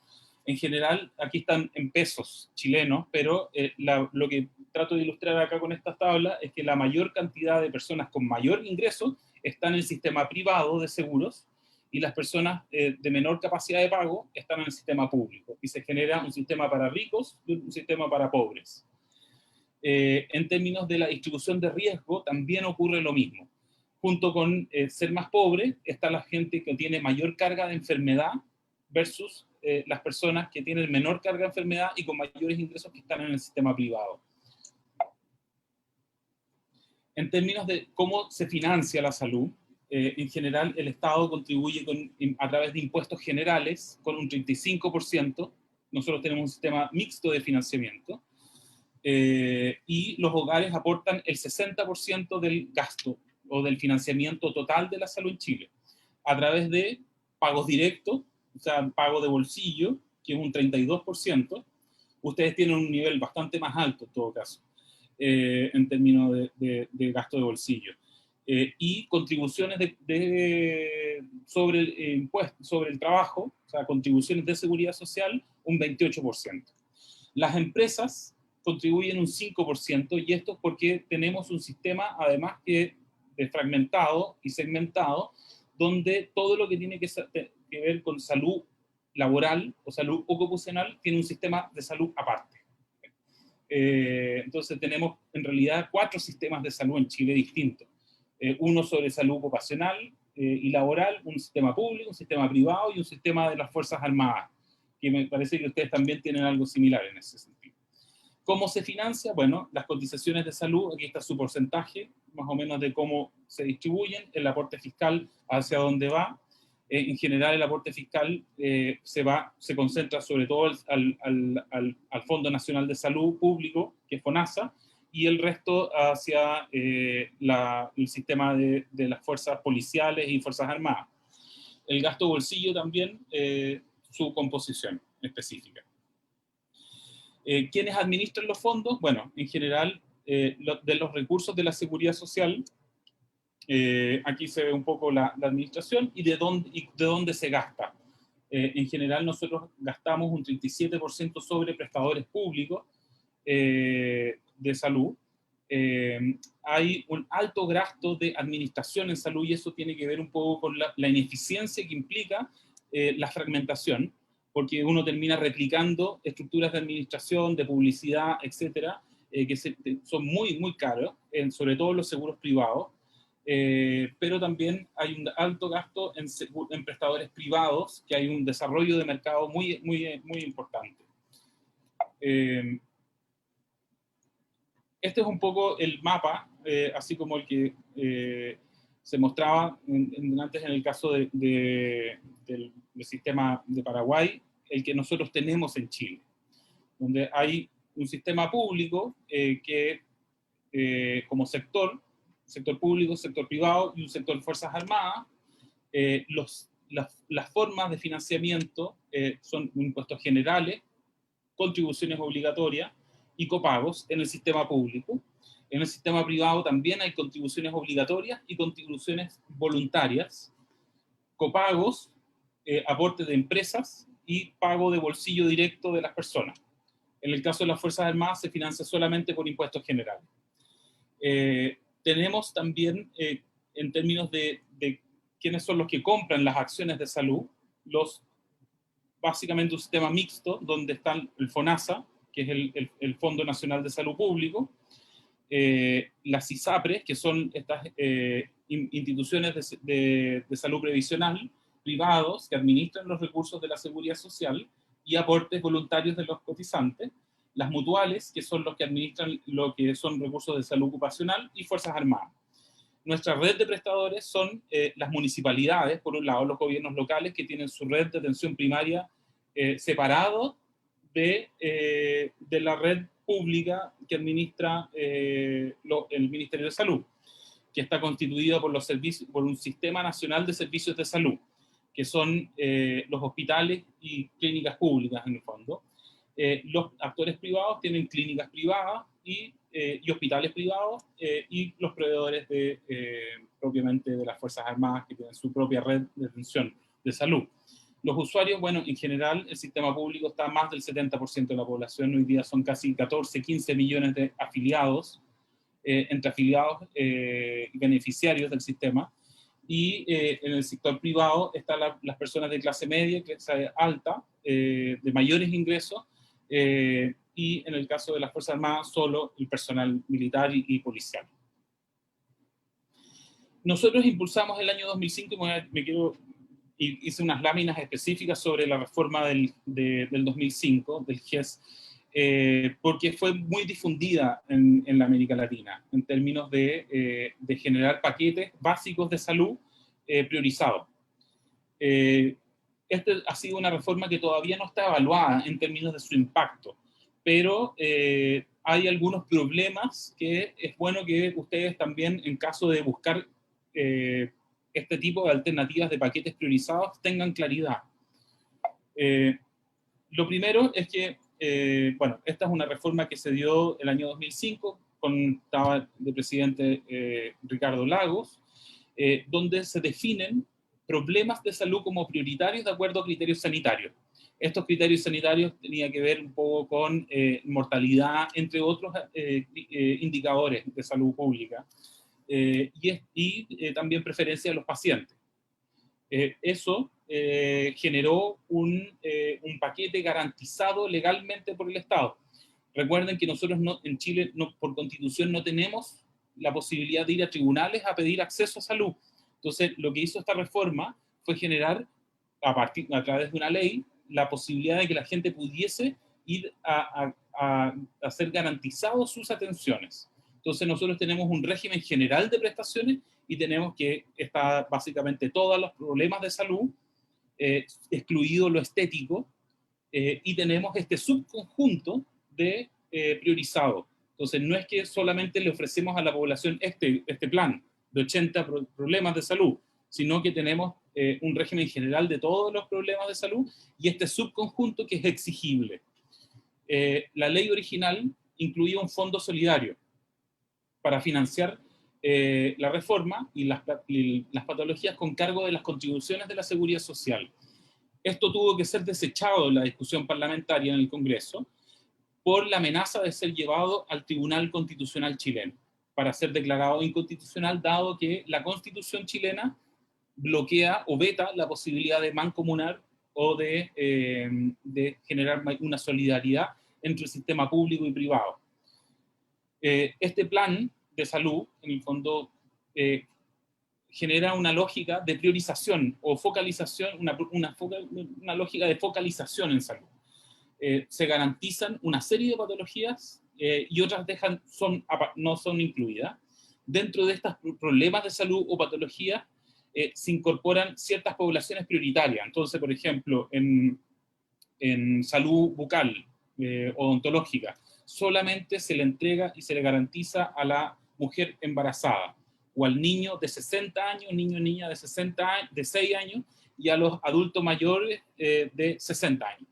En general, aquí están en pesos chilenos, pero lo que trato de ilustrar acá con estas tablas es que la mayor cantidad de personas con mayor ingreso están en el sistema privado de seguros, y las personas de menor capacidad de pago están en el sistema público, y se genera un sistema para ricos y un sistema para pobres. En términos de la distribución de riesgo, también ocurre lo mismo. Junto con ser más pobre, está la gente que tiene mayor carga de enfermedad versus las personas que tienen menor carga de enfermedad y con mayores ingresos que están en el sistema privado. En términos de cómo se financia la salud, en general el Estado contribuye a través de impuestos generales con un 35%. Nosotros tenemos un sistema mixto de financiamiento, y los hogares aportan el 60% del gasto o del financiamiento total de la salud en Chile, a través de pagos directos, o sea, pago de bolsillo, que es un 32%. Ustedes tienen un nivel bastante más alto en todo caso, en términos de gasto de bolsillo. Y contribuciones sobre el impuesto, sobre el trabajo, o sea, contribuciones de seguridad social, un 28%. Las empresas contribuyen un 5%, y esto es porque tenemos un sistema, además que fragmentado y segmentado, donde todo lo que tiene que ver con salud laboral o salud ocupacional tiene un sistema de salud aparte. Entonces tenemos en realidad 4 sistemas de salud en Chile distintos. Uno sobre salud ocupacional y laboral, un sistema público, un sistema privado y un sistema de las Fuerzas Armadas, que me parece que ustedes también tienen algo similar en ese sentido. ¿Cómo se financia? Bueno, las cotizaciones de salud, aquí está su porcentaje, más o menos de cómo se distribuyen, el aporte fiscal hacia dónde va. En general el aporte fiscal se concentra sobre todo al Fondo Nacional de Salud Público, que es FONASA, y el resto hacia el sistema de las fuerzas policiales y fuerzas armadas. El gasto bolsillo también, su composición específica. ¿Quiénes administran los fondos? Bueno, en general, de los recursos de la seguridad social, aquí se ve un poco la administración y de dónde se gasta. En general, nosotros gastamos un 37% sobre prestadores públicos de salud. Hay un alto gasto de administración en salud, y eso tiene que ver un poco con la ineficiencia que implica la fragmentación, porque uno termina replicando estructuras de administración, de publicidad, etcétera, que son muy, muy caros, sobre todo los seguros privados, pero también hay un alto gasto en prestadores privados, que hay un desarrollo de mercado muy, muy, muy importante. Este es un poco el mapa, así como el que se mostraba antes en el caso del sistema de Paraguay, el que nosotros tenemos en Chile, donde hay un sistema público que como sector público, sector privado y un sector de Fuerzas Armadas. Las formas de financiamiento son impuestos generales, contribuciones obligatorias y copagos en el sistema público. En el sistema privado también hay contribuciones obligatorias y contribuciones voluntarias, copagos, aportes de empresas y pago de bolsillo directo de las personas. En el caso de las Fuerzas Armadas se financia solamente por impuestos generales. Tenemos también, en términos de quiénes son los que compran las acciones de salud, básicamente un sistema mixto donde están el FONASA, que es el Fondo Nacional de Salud Público, las ISAPRES, que son estas instituciones de salud previsional privados que administran los recursos de la seguridad social y aportes voluntarios de los cotizantes, las mutuales, que son los que administran lo que son recursos de salud ocupacional, y Fuerzas Armadas. Nuestra red de prestadores son las municipalidades, por un lado, los gobiernos locales, que tienen su red de atención primaria separado de la red pública que administra el Ministerio de Salud, que está constituido por un Sistema Nacional de Servicios de Salud, que son los hospitales y clínicas públicas en el fondo. Los actores privados tienen clínicas privadas y hospitales privados, y los proveedores propiamente de las Fuerzas Armadas, que tienen su propia red de atención de salud. Los usuarios, bueno, en general el sistema público está más del 70% de la población, hoy día son casi 14, 15 millones de afiliados, entre afiliados y beneficiarios del sistema, y en el sector privado están las personas de clase media, clase alta, de mayores ingresos, y en el caso de las Fuerzas Armadas, solo el personal militar y policial. Nosotros impulsamos el año 2005, hice unas láminas específicas sobre la reforma del 2005, del GES, porque fue muy difundida en la América Latina, en términos de generar paquetes básicos de salud priorizados. Esta ha sido una reforma que todavía no está evaluada en términos de su impacto, pero hay algunos problemas que es bueno que ustedes también, en caso de buscar este tipo de alternativas de paquetes priorizados, tengan claridad. Lo primero es que, bueno, esta es una reforma que se dio el año 2005, estaba de presidente Ricardo Lagos, donde se definen problemas de salud como prioritarios de acuerdo a criterios sanitarios. Estos criterios sanitarios tenían que ver un poco con mortalidad, entre otros indicadores de salud pública, y también preferencia de los pacientes. Eso generó un paquete garantizado legalmente por el Estado. Recuerden que nosotros en Chile, por constitución, no tenemos la posibilidad de ir a tribunales a pedir acceso a salud. Entonces, lo que hizo esta reforma fue generar, a través de una ley, la posibilidad de que la gente pudiese ir a ser garantizados sus atenciones. Entonces, nosotros tenemos un régimen general de prestaciones y tenemos que está básicamente todos los problemas de salud, excluido lo estético, y tenemos este subconjunto de priorizado. Entonces, no es que solamente le ofrecemos a la población este plan de 80 problemas de salud, sino que tenemos un régimen general de todos los problemas de salud y este subconjunto que es exigible. La ley original incluía un fondo solidario para financiar la reforma y las patologías con cargo de las contribuciones de la seguridad social. Esto tuvo que ser desechado en la discusión parlamentaria en el Congreso por la amenaza de ser llevado al Tribunal Constitucional chileno para ser declarado inconstitucional, dado que la Constitución chilena bloquea o veta la posibilidad de mancomunar o de generar una solidaridad entre el sistema público y privado. Este plan de salud, en el fondo, genera una lógica de priorización o focalización, una lógica de focalización en salud. Se garantizan una serie de patologías y otras no son incluidas. Dentro de estos problemas de salud o patologías se incorporan ciertas poblaciones prioritarias. Entonces, por ejemplo, en salud bucal, odontológica, solamente se le entrega y se le garantiza a la mujer embarazada, o al niño de 60 años, niño o niña de 6 años, y a los adultos mayores de 60 años.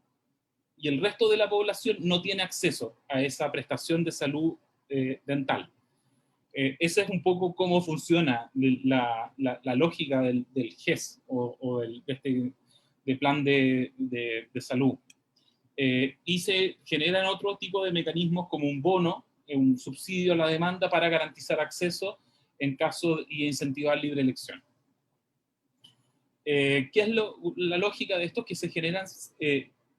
Y el resto de la población no tiene acceso a esa prestación de salud dental. Ese es un poco cómo funciona la lógica del GES o de plan de salud. Y se generan otro tipo de mecanismos como un bono, un subsidio a la demanda para garantizar acceso en caso y incentivar libre elección. ¿Qué es la lógica de esto? Que se generan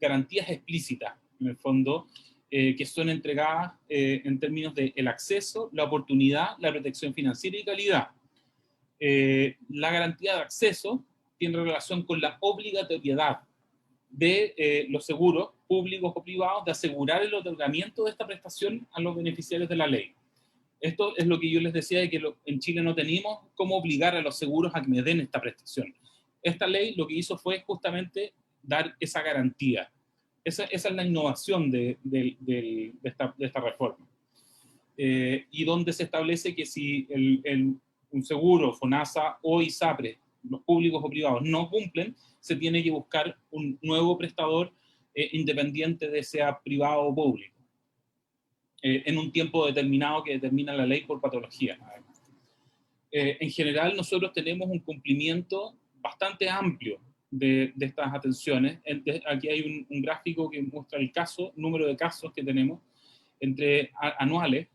garantías explícitas, en el fondo, que son entregadas en términos de el acceso, la oportunidad, la protección financiera y calidad. La garantía de acceso tiene relación con la obligatoriedad de los seguros públicos o privados de asegurar el otorgamiento de esta prestación a los beneficiarios de la ley. Esto es lo que yo les decía, de que en Chile no teníamos cómo obligar a los seguros a que me den esta prestación. Esta ley lo que hizo fue justamente dar esa garantía. Esa es la innovación de esta reforma. Y donde se establece que si un seguro, FONASA o ISAPRE, los públicos o privados, no cumplen, se tiene que buscar un nuevo prestador independiente de sea privado o público, en un tiempo determinado que determina la ley por patología. En general, nosotros tenemos un cumplimiento bastante amplio de estas atenciones. Aquí hay un gráfico que muestra el número de casos que tenemos anuales.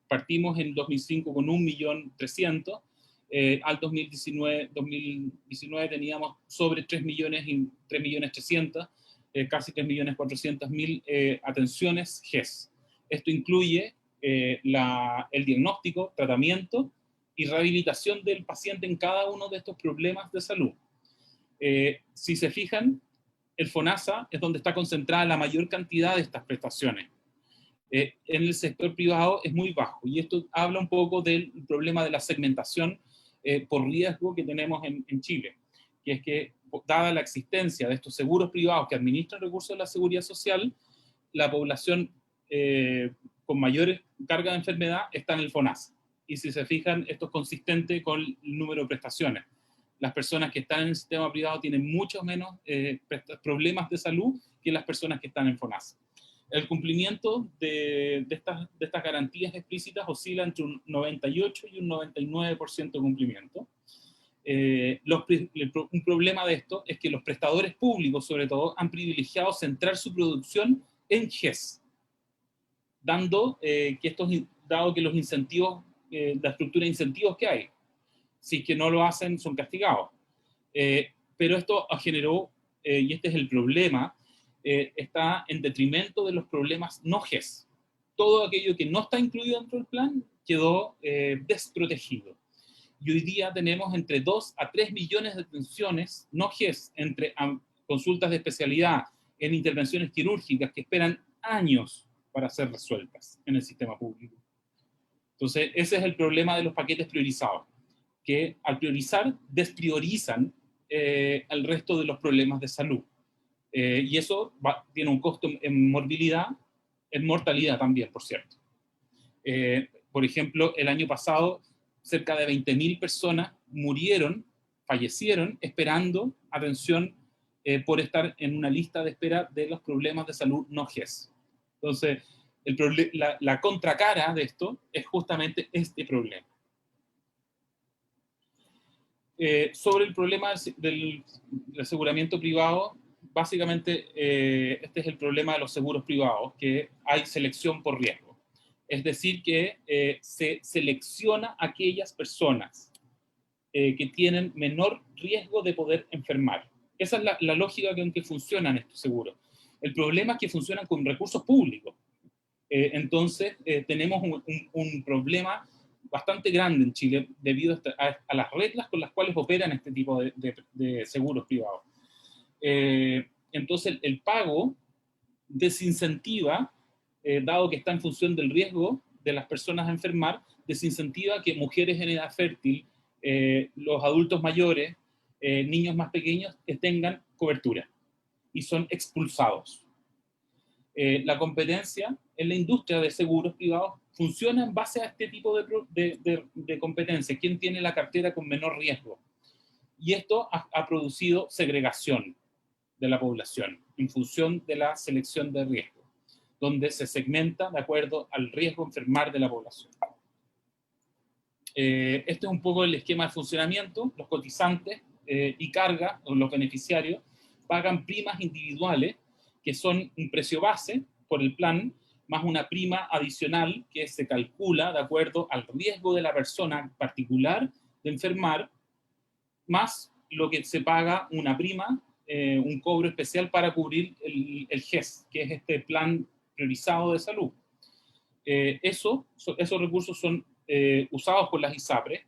Partimos en 2005 con 1.300.000, al 2019 teníamos sobre 3.300.000, casi 3.400.000 atenciones GES. Esto incluye el diagnóstico, tratamiento y rehabilitación del paciente en cada uno de estos problemas de salud. Si se fijan, el FONASA es donde está concentrada la mayor cantidad de estas prestaciones. En el sector privado es muy bajo, y esto habla un poco del problema de la segmentación por riesgo que tenemos en Chile, que es que, dada la existencia de estos seguros privados que administran recursos de la seguridad social, la población con mayor carga de enfermedad está en el FONASA. Y si se fijan, esto es consistente con el número de prestaciones. Las personas que están en el sistema privado tienen muchos menos problemas de salud que las personas que están en FONASA. El cumplimiento de estas garantías explícitas oscila entre un 98 y un 99% de cumplimiento. Un problema de esto es que los prestadores públicos, sobre todo, han privilegiado centrar su producción en GES, dado que los incentivos, la estructura de incentivos que hay, si que no lo hacen, son castigados. Pero esto generó, y este es el problema, está en detrimento de los problemas no GES. Todo aquello que no está incluido dentro del plan quedó desprotegido. Y hoy día tenemos entre 2 a 3 millones de atenciones no GES, entre consultas de especialidad, en intervenciones quirúrgicas que esperan años para ser resueltas en el sistema público. Entonces, ese es el problema de los paquetes priorizados, que al priorizar, despriorizan al resto de los problemas de salud. Y eso tiene un costo en morbilidad, en mortalidad también, por cierto. Por ejemplo, el año pasado, cerca de 20.000 personas fallecieron esperando atención por estar en una lista de espera de los problemas de salud no GES. Entonces, la contracara de esto es justamente este problema. Sobre el problema del aseguramiento privado, básicamente este es el problema de los seguros privados, que hay selección por riesgo. Es decir, que se selecciona a aquellas personas que tienen menor riesgo de poder enfermar. Esa es la lógica con que funcionan estos seguros. El problema es que funcionan con recursos públicos. Entonces, tenemos un problema bastante grande en Chile debido a las reglas con las cuales operan este tipo de seguros privados. Entonces, el pago desincentiva, dado que está en función del riesgo de las personas a enfermar, desincentiva que mujeres en edad fértil, los adultos mayores, niños más pequeños, tengan cobertura y son expulsados. La competencia en la industria de seguros privados funciona en base a este tipo de competencia. ¿Quién tiene la cartera con menor riesgo? Y esto ha producido segregación de la población en función de la selección de riesgo, donde se segmenta de acuerdo al riesgo enfermar de la población. Este es un poco el esquema de funcionamiento. Los cotizantes y carga, o los beneficiarios, pagan primas individuales, que son un precio base por el plan, más una prima adicional que se calcula de acuerdo al riesgo de la persona particular de enfermar, más lo que se paga una prima, un cobro especial para cubrir el GES, que es este plan priorizado de salud. Esos recursos son usados por las ISAPRES,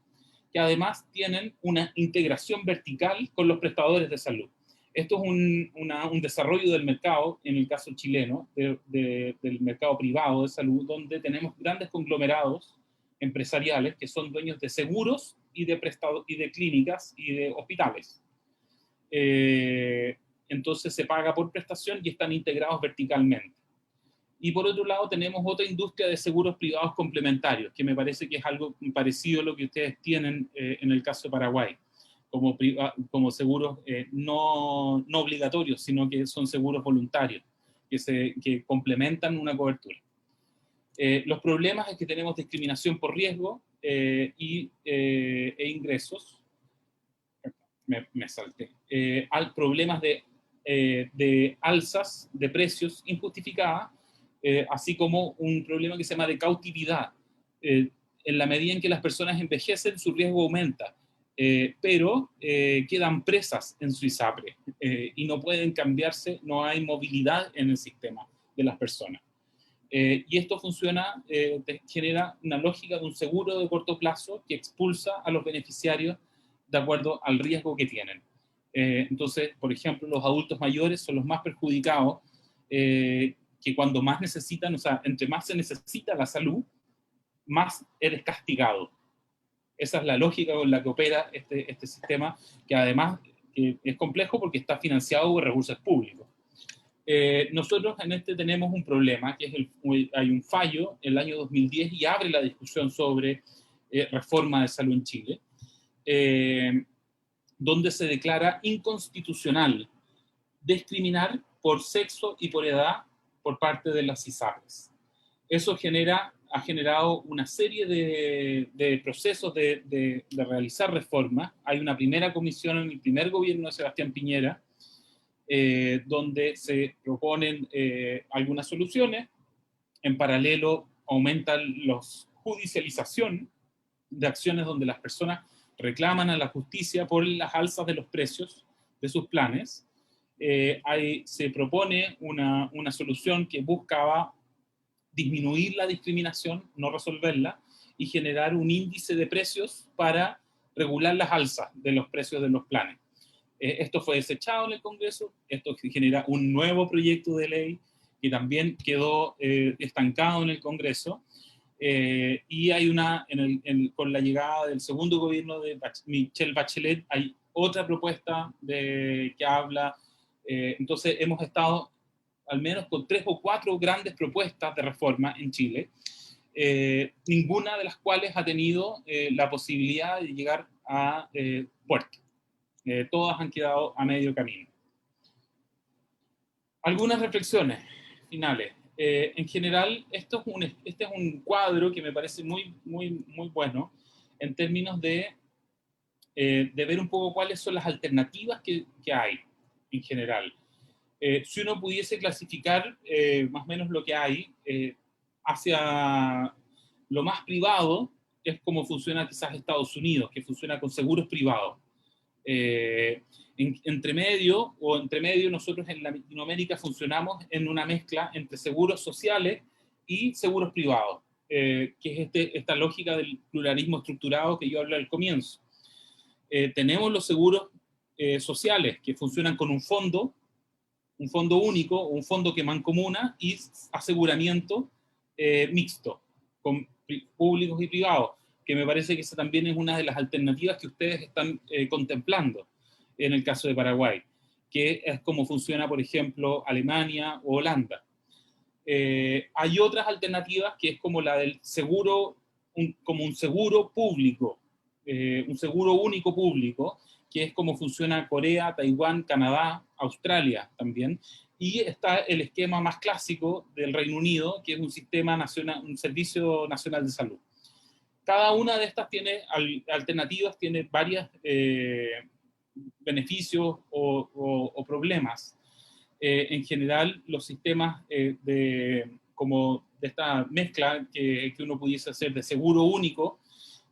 que además tienen una integración vertical con los prestadores de salud. Esto es un desarrollo del mercado, en el caso chileno, del mercado privado de salud, donde tenemos grandes conglomerados empresariales que son dueños de seguros y de clínicas y de hospitales. Entonces se paga por prestación y están integrados verticalmente. Y por otro lado tenemos otra industria de seguros privados complementarios, que me parece que es algo parecido a lo que ustedes tienen en el caso de Paraguay, como seguros no obligatorios, sino que son seguros voluntarios, que complementan una cobertura. Los problemas es que tenemos discriminación por riesgo e ingresos. me salté. Problemas de alzas de precios injustificadas, así como un problema que se llama de cautividad. En la medida en que las personas envejecen, su riesgo aumenta, pero quedan presas en su ISAPRE y no pueden cambiarse, no hay movilidad en el sistema de las personas. Y esto funciona, genera una lógica de un seguro de corto plazo que expulsa a los beneficiarios de acuerdo al riesgo que tienen. Entonces, por ejemplo, los adultos mayores son los más perjudicados, que cuando más necesitan, o sea, entre más se necesita la salud, más eres castigado. Esa es la lógica con la que opera este sistema, que además es complejo porque está financiado por recursos públicos. Nosotros en tenemos un problema, que es hay un fallo en el año 2010 y abre la discusión sobre reforma de salud en Chile, donde se declara inconstitucional discriminar por sexo y por edad por parte de las ISAPRES. Eso ha generado una serie de procesos de realizar reformas. Hay una primera comisión en el primer gobierno de Sebastián Piñera, donde se proponen algunas soluciones. En paralelo, aumentan la judicialización de acciones donde las personas reclaman a la justicia por las alzas de los precios de sus planes. Se propone una solución que buscaba disminuir la discriminación, no resolverla, y generar un índice de precios para regular las alzas de los precios de los planes. Esto fue desechado en el Congreso, esto genera un nuevo proyecto de ley que también quedó estancado en el Congreso, y hay con la llegada del segundo gobierno de Michelle Bachelet, hay otra propuesta que habla, entonces hemos estado al menos con 3 o 4 grandes propuestas de reforma en Chile, ninguna de las cuales ha tenido la posibilidad de llegar a puerto. Todas han quedado a medio camino. Algunas reflexiones finales. En general, este es un cuadro que me parece muy, muy, muy bueno en términos de ver un poco cuáles son las alternativas que hay en general. Si uno pudiese clasificar más o menos lo que hay hacia lo más privado, es como funciona quizás Estados Unidos, que funciona con seguros privados. Entre medio nosotros en Latinoamérica funcionamos en una mezcla entre seguros sociales y seguros privados, que es esta lógica del pluralismo estructurado que yo hablé al comienzo. Tenemos los seguros sociales que funcionan con un fondo único, un fondo que mancomuna, y aseguramiento mixto, con públicos y privados, que me parece que esa también es una de las alternativas que ustedes están contemplando en el caso de Paraguay, que es como funciona, por ejemplo, Alemania o Holanda. Hay otras alternativas que es como la del seguro, como un seguro público, un seguro único público, que es como funciona Corea, Taiwán, Canadá, Australia también, y está el esquema más clásico del Reino Unido, que es un sistema nacional, un servicio nacional de salud. Cada una de estas tiene alternativas, tiene varios beneficios o problemas. En general, los sistemas como de esta mezcla que uno pudiese hacer de seguro único,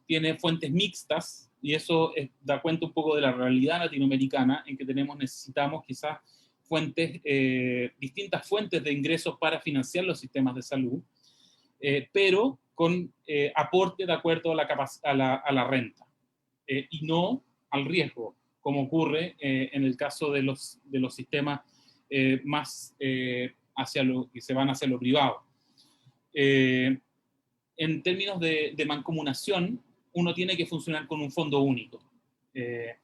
tiene fuentes mixtas, y eso da cuenta un poco de la realidad latinoamericana, en que necesitamos quizás distintas fuentes de ingresos para financiar los sistemas de salud, pero con aporte de acuerdo a la renta, y no al riesgo, como ocurre en el caso de los sistemas más que se van hacia lo privado. En términos de mancomunación, uno tiene que funcionar con un fondo único. De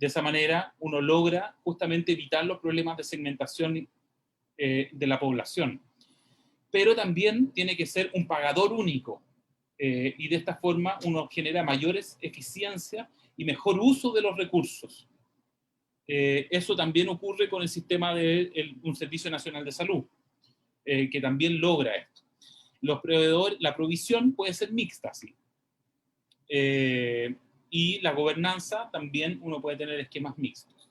esa manera, uno logra justamente evitar los problemas de segmentación de la población. Pero también tiene que ser un pagador único. Y de esta forma, uno genera mayores eficiencias y mejor uso de los recursos. Eso también ocurre con el sistema de un Servicio Nacional de Salud, que también logra esto. La provisión puede ser mixta, sí. y la gobernanza también uno puede tener esquemas mixtos.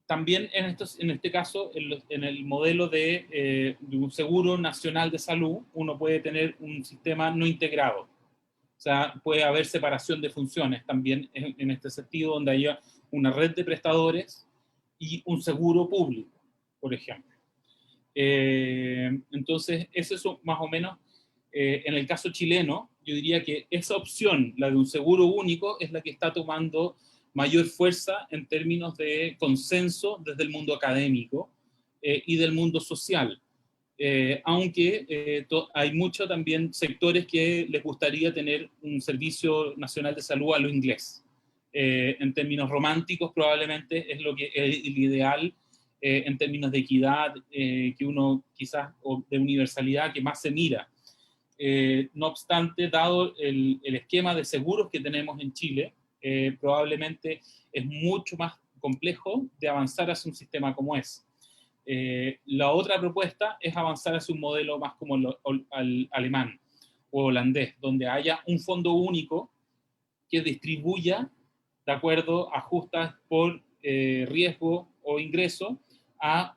También en este caso, en el modelo de un seguro nacional de salud, uno puede tener un sistema no integrado. O sea, puede haber separación de funciones también en este sentido, donde haya una red de prestadores y un seguro público, por ejemplo. Entonces, eso es más o menos, en el caso chileno, yo diría que esa opción, la de un seguro único, es la que está tomando mayor fuerza en términos de consenso desde el mundo académico y del mundo social. Aunque hay muchos también sectores que les gustaría tener un servicio nacional de salud a lo inglés. En términos románticos probablemente es lo que es el ideal en términos de equidad que uno quizás, o de universalidad que más se mira. No obstante, dado el esquema de seguros que tenemos en Chile, probablemente es mucho más complejo de avanzar hacia un sistema como es. La otra propuesta es avanzar hacia un modelo más como el alemán o holandés, donde haya un fondo único que distribuya, de acuerdo a justas por riesgo o ingreso, a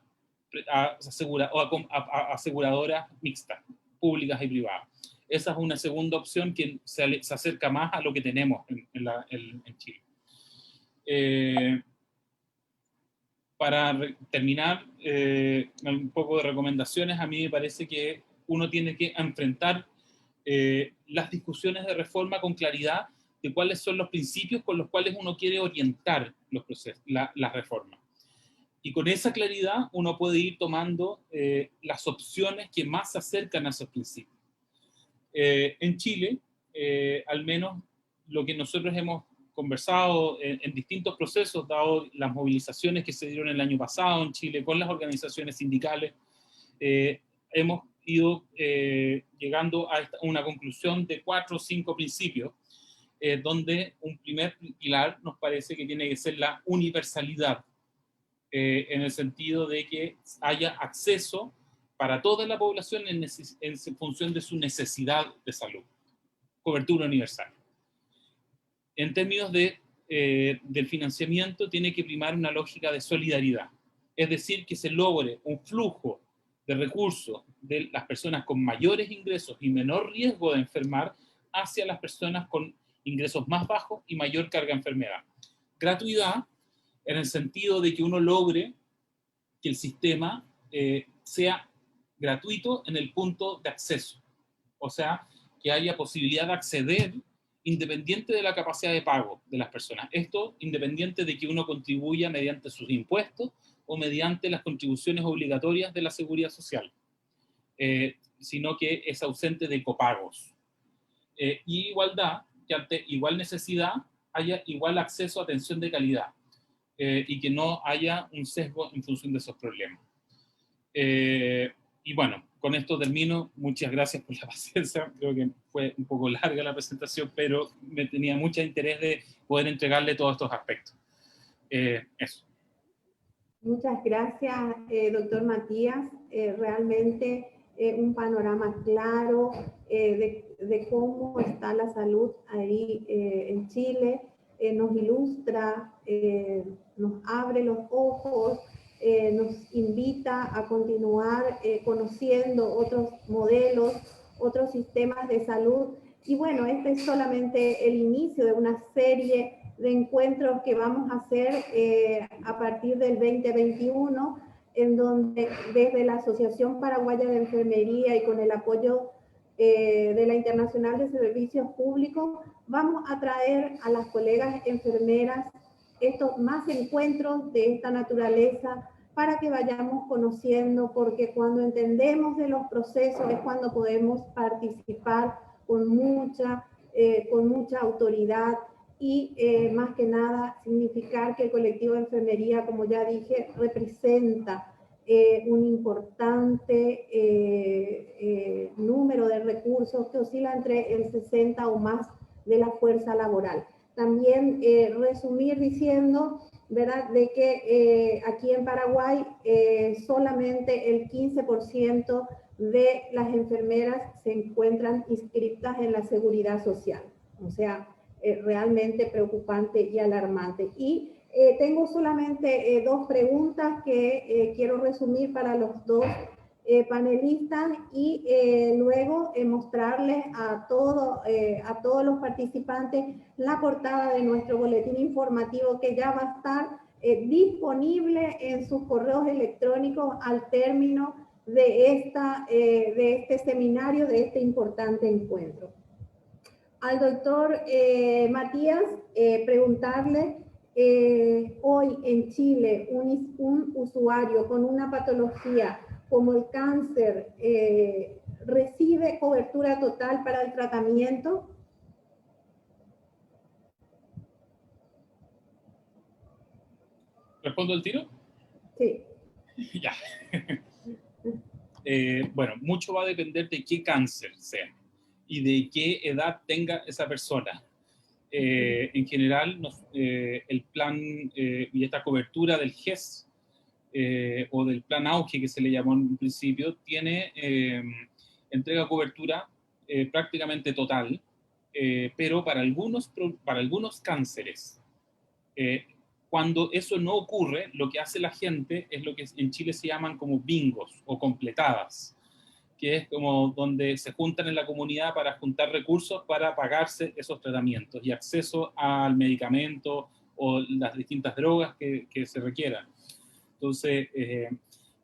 aseguradoras mixtas, públicas y privadas. Esa es una segunda opción que se acerca más a lo que tenemos en Chile. Para terminar, un poco de recomendaciones, a mí me parece que uno tiene que enfrentar las discusiones de reforma con claridad de cuáles son los principios con los cuales uno quiere orientar los procesos, las reformas. Y con esa claridad uno puede ir tomando las opciones que más se acercan a esos principios. En Chile, al menos lo que nosotros hemos conversado en distintos procesos, dado las movilizaciones que se dieron el año pasado en Chile con las organizaciones sindicales, hemos ido llegando a una conclusión de 4 o 5 principios, donde un primer pilar nos parece que tiene que ser la universalidad, en el sentido de que haya acceso para toda la población en función de su necesidad de salud, cobertura universal. En términos del financiamiento, tiene que primar una lógica de solidaridad, es decir, que se logre un flujo de recursos de las personas con mayores ingresos y menor riesgo de enfermar hacia las personas con ingresos más bajos y mayor carga de enfermedad. Gratuidad, en el sentido de que uno logre que el sistema sea gratuito en el punto de acceso, o sea, que haya posibilidad de acceder independiente de la capacidad de pago de las personas. Esto independiente de que uno contribuya mediante sus impuestos o mediante las contribuciones obligatorias de la seguridad social, sino que es ausente de copagos. Y igualdad, que ante igual necesidad haya igual acceso a atención de calidad, y que no haya un sesgo en función de esos problemas. Y bueno, con esto termino. Muchas gracias por la paciencia. Creo que fue un poco larga la presentación, pero me tenía mucho interés de poder entregarle todos estos aspectos. Eso. Muchas gracias, doctor Matías. Realmente un panorama claro de cómo está la salud ahí en Chile. Nos ilustra, nos abre los ojos, nos invita a continuar conociendo otros modelos, otros sistemas de salud. Y bueno, este es solamente el inicio de una serie de encuentros que vamos a hacer a partir del 2021, en donde desde la Asociación Paraguaya de Enfermería y con el apoyo de la Internacional de Servicios Públicos, vamos a traer a las colegas enfermeras estos más encuentros de esta naturaleza para que vayamos conociendo, porque cuando entendemos de los procesos es cuando podemos participar con mucha autoridad y más que nada significar que el colectivo de enfermería, como ya dije, representa un importante número de recursos que oscila entre el 60 o más de la fuerza laboral. También resumir diciendo, ¿verdad?, de que aquí en Paraguay solamente el 15% de las enfermeras se encuentran inscritas en la seguridad social. O sea, realmente preocupante y alarmante. Y tengo solamente dos preguntas que quiero resumir para los dos panelistas y luego mostrarles a todos los participantes la portada de nuestro boletín informativo que ya va a estar disponible en sus correos electrónicos al término de este seminario, de este importante encuentro. Al doctor Matías, preguntarle, hoy en Chile, un usuario con una patología como el cáncer, ¿recibe cobertura total para el tratamiento? ¿Respondo el tiro? Sí. Ya. Bueno, mucho va a depender de qué cáncer sea y de qué edad tenga esa persona. En general, el plan y esta cobertura del GES o del plan Auge, que se le llamó en un principio, tiene entrega cobertura prácticamente total, pero para algunos cánceres. Cuando eso no ocurre, lo que hace la gente es lo que en Chile se llaman como bingos o completadas, que es como donde se juntan en la comunidad para juntar recursos para pagarse esos tratamientos y acceso al medicamento o las distintas drogas que se requieran. Entonces,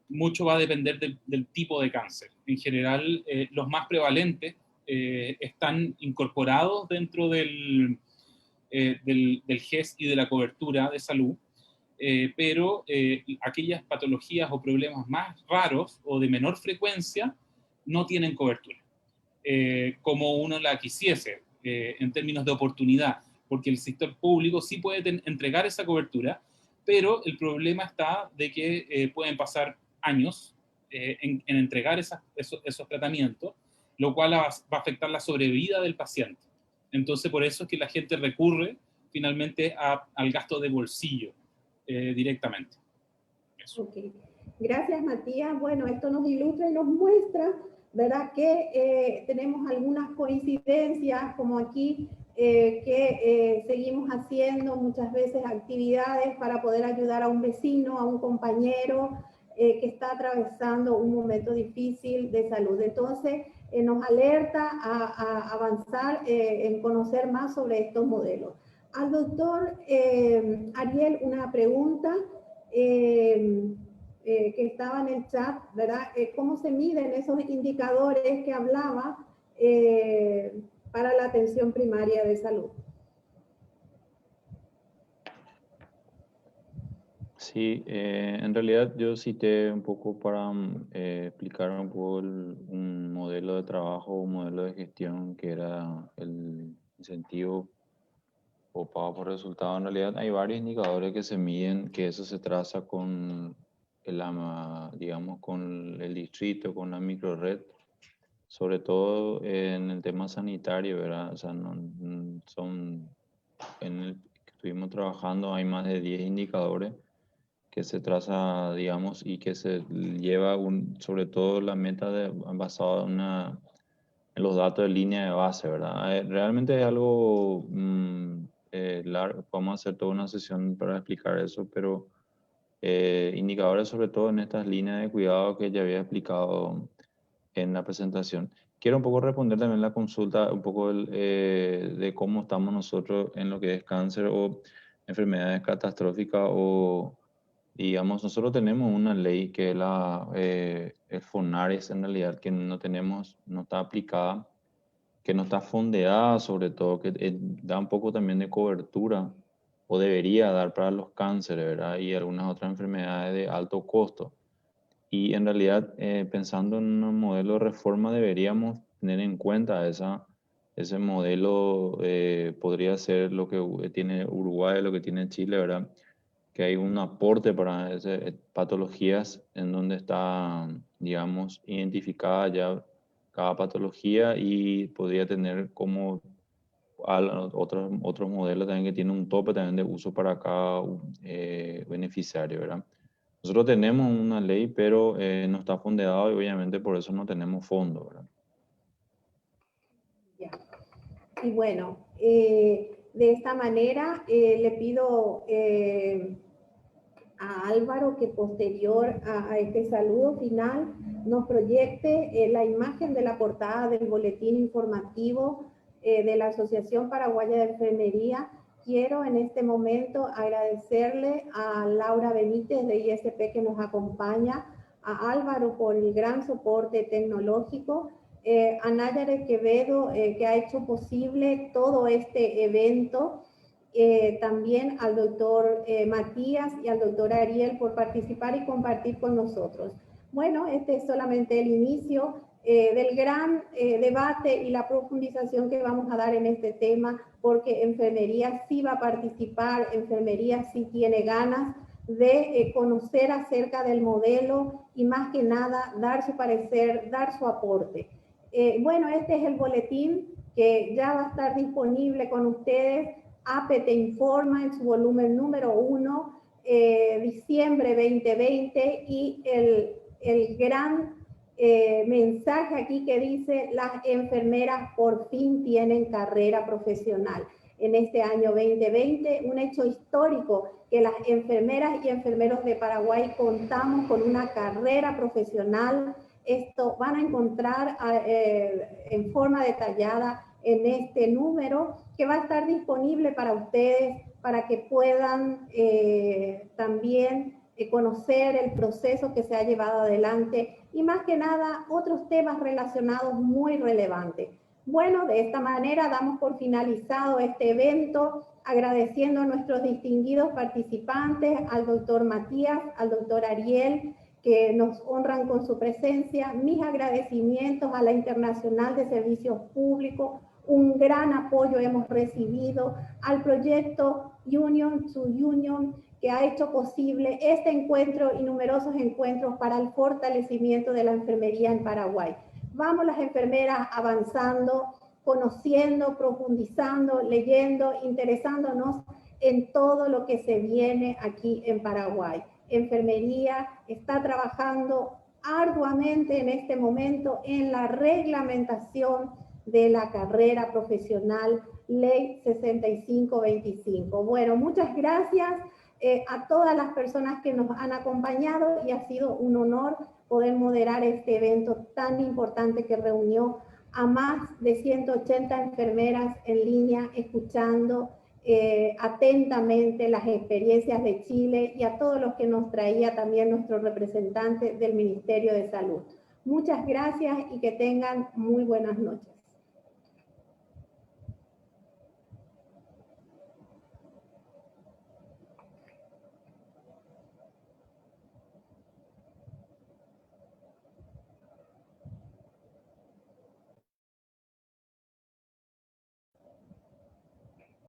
mucho va a depender del tipo de cáncer. En general, los más prevalentes están incorporados dentro del GES y de la cobertura de salud, pero aquellas patologías o problemas más raros o de menor frecuencia no tienen cobertura, como uno la quisiese en términos de oportunidad, porque el sector público sí puede entregar esa cobertura, pero el problema está de que pueden pasar años en entregar esos tratamientos, lo cual va a afectar la sobrevida del paciente. Entonces, por eso es que la gente recurre finalmente al gasto de bolsillo directamente. Eso. Okay. Gracias, Matías. Bueno, esto nos ilustra y nos muestra, ¿verdad?, que tenemos algunas coincidencias, como aquí, que seguimos haciendo muchas veces actividades para poder ayudar a un vecino, a un compañero que está atravesando un momento difícil de salud. Entonces, nos alerta a avanzar en conocer más sobre estos modelos. Al doctor Ariel, una pregunta. Que estaba en el chat, ¿verdad? ¿Cómo se miden esos indicadores que hablaba para la atención primaria de salud? Sí, en realidad yo cité un poco para explicar un poco un modelo de trabajo, un modelo de gestión que era el incentivo o pago por resultado. En realidad hay varios indicadores que se miden, que eso se traza con digamos, con el distrito, con la microred, sobre todo en el tema sanitario, ¿verdad? O sea, en el que estuvimos trabajando hay más de 10 indicadores que se traza, digamos, y que se lleva sobre todo la meta basada en los datos de línea de base, ¿verdad? Realmente es algo largo, vamos a hacer toda una sesión para explicar eso, pero indicadores sobre todo en estas líneas de cuidado que ya había explicado en la presentación. Quiero un poco responder también la consulta, un poco de cómo estamos nosotros en lo que es cáncer o enfermedades catastróficas o, digamos, nosotros tenemos una ley que es el FONARES en realidad, que no está aplicada, que no está fondeada sobre todo, que da un poco también de cobertura o debería dar para los cánceres, ¿verdad? Y algunas otras enfermedades de alto costo. Y en realidad, pensando en un modelo de reforma, deberíamos tener en cuenta ese modelo. Podría ser lo que tiene Uruguay, lo que tiene Chile, ¿verdad? Que hay un aporte para esas patologías en donde está, digamos, identificada ya cada patología y podría tener como otros modelos también que tienen un tope también de uso para cada beneficiario, ¿verdad? Nosotros tenemos una ley, pero no está fondeado y obviamente por eso no tenemos fondo, ¿verdad? Ya. Y bueno, de esta manera le pido a Álvaro que posterior a este saludo final nos proyecte la imagen de la portada del boletín informativo de la Asociación Paraguaya de Enfermería. Quiero en este momento agradecerle a Laura Benítez de ISP que nos acompaña, a Álvaro por el gran soporte tecnológico, a Nayare Quevedo que ha hecho posible todo este evento, también al doctor Matías y al doctor Ariel por participar y compartir con nosotros. Bueno, este es solamente el inicio del gran debate y la profundización que vamos a dar en este tema, porque enfermería sí va a participar, enfermería sí tiene ganas de conocer acerca del modelo y más que nada dar su parecer, dar su aporte. Bueno, este es el boletín que ya va a estar disponible con ustedes. APE te informa en su volumen número 1, diciembre 2020, y el gran mensaje aquí que dice: las enfermeras por fin tienen carrera profesional. En este año 2020, un hecho histórico, que las enfermeras y enfermeros de Paraguay contamos con una carrera profesional. Esto van a encontrar en forma detallada en este número, que va a estar disponible para ustedes, para que puedan también conocer el proceso que se ha llevado adelante y más que nada otros temas relacionados muy relevantes. Bueno, de esta manera damos por finalizado este evento, agradeciendo a nuestros distinguidos participantes, al doctor Matías, al doctor Ariel, que nos honran con su presencia. Mis agradecimientos a la Internacional de Servicios Públicos, un gran apoyo hemos recibido, al proyecto Union to Union, que ha hecho posible este encuentro y numerosos encuentros para el fortalecimiento de la enfermería en Paraguay. Vamos las enfermeras avanzando, conociendo, profundizando, leyendo, interesándonos en todo lo que se viene aquí en Paraguay. Enfermería está trabajando arduamente en este momento en la reglamentación de la carrera profesional, Ley 6525. Bueno, muchas gracias a todas las personas que nos han acompañado, y ha sido un honor poder moderar este evento tan importante que reunió a más de 180 enfermeras en línea, escuchando atentamente las experiencias de Chile, y a todos los que nos traía también nuestro representante del Ministerio de Salud. Muchas gracias y que tengan muy buenas noches.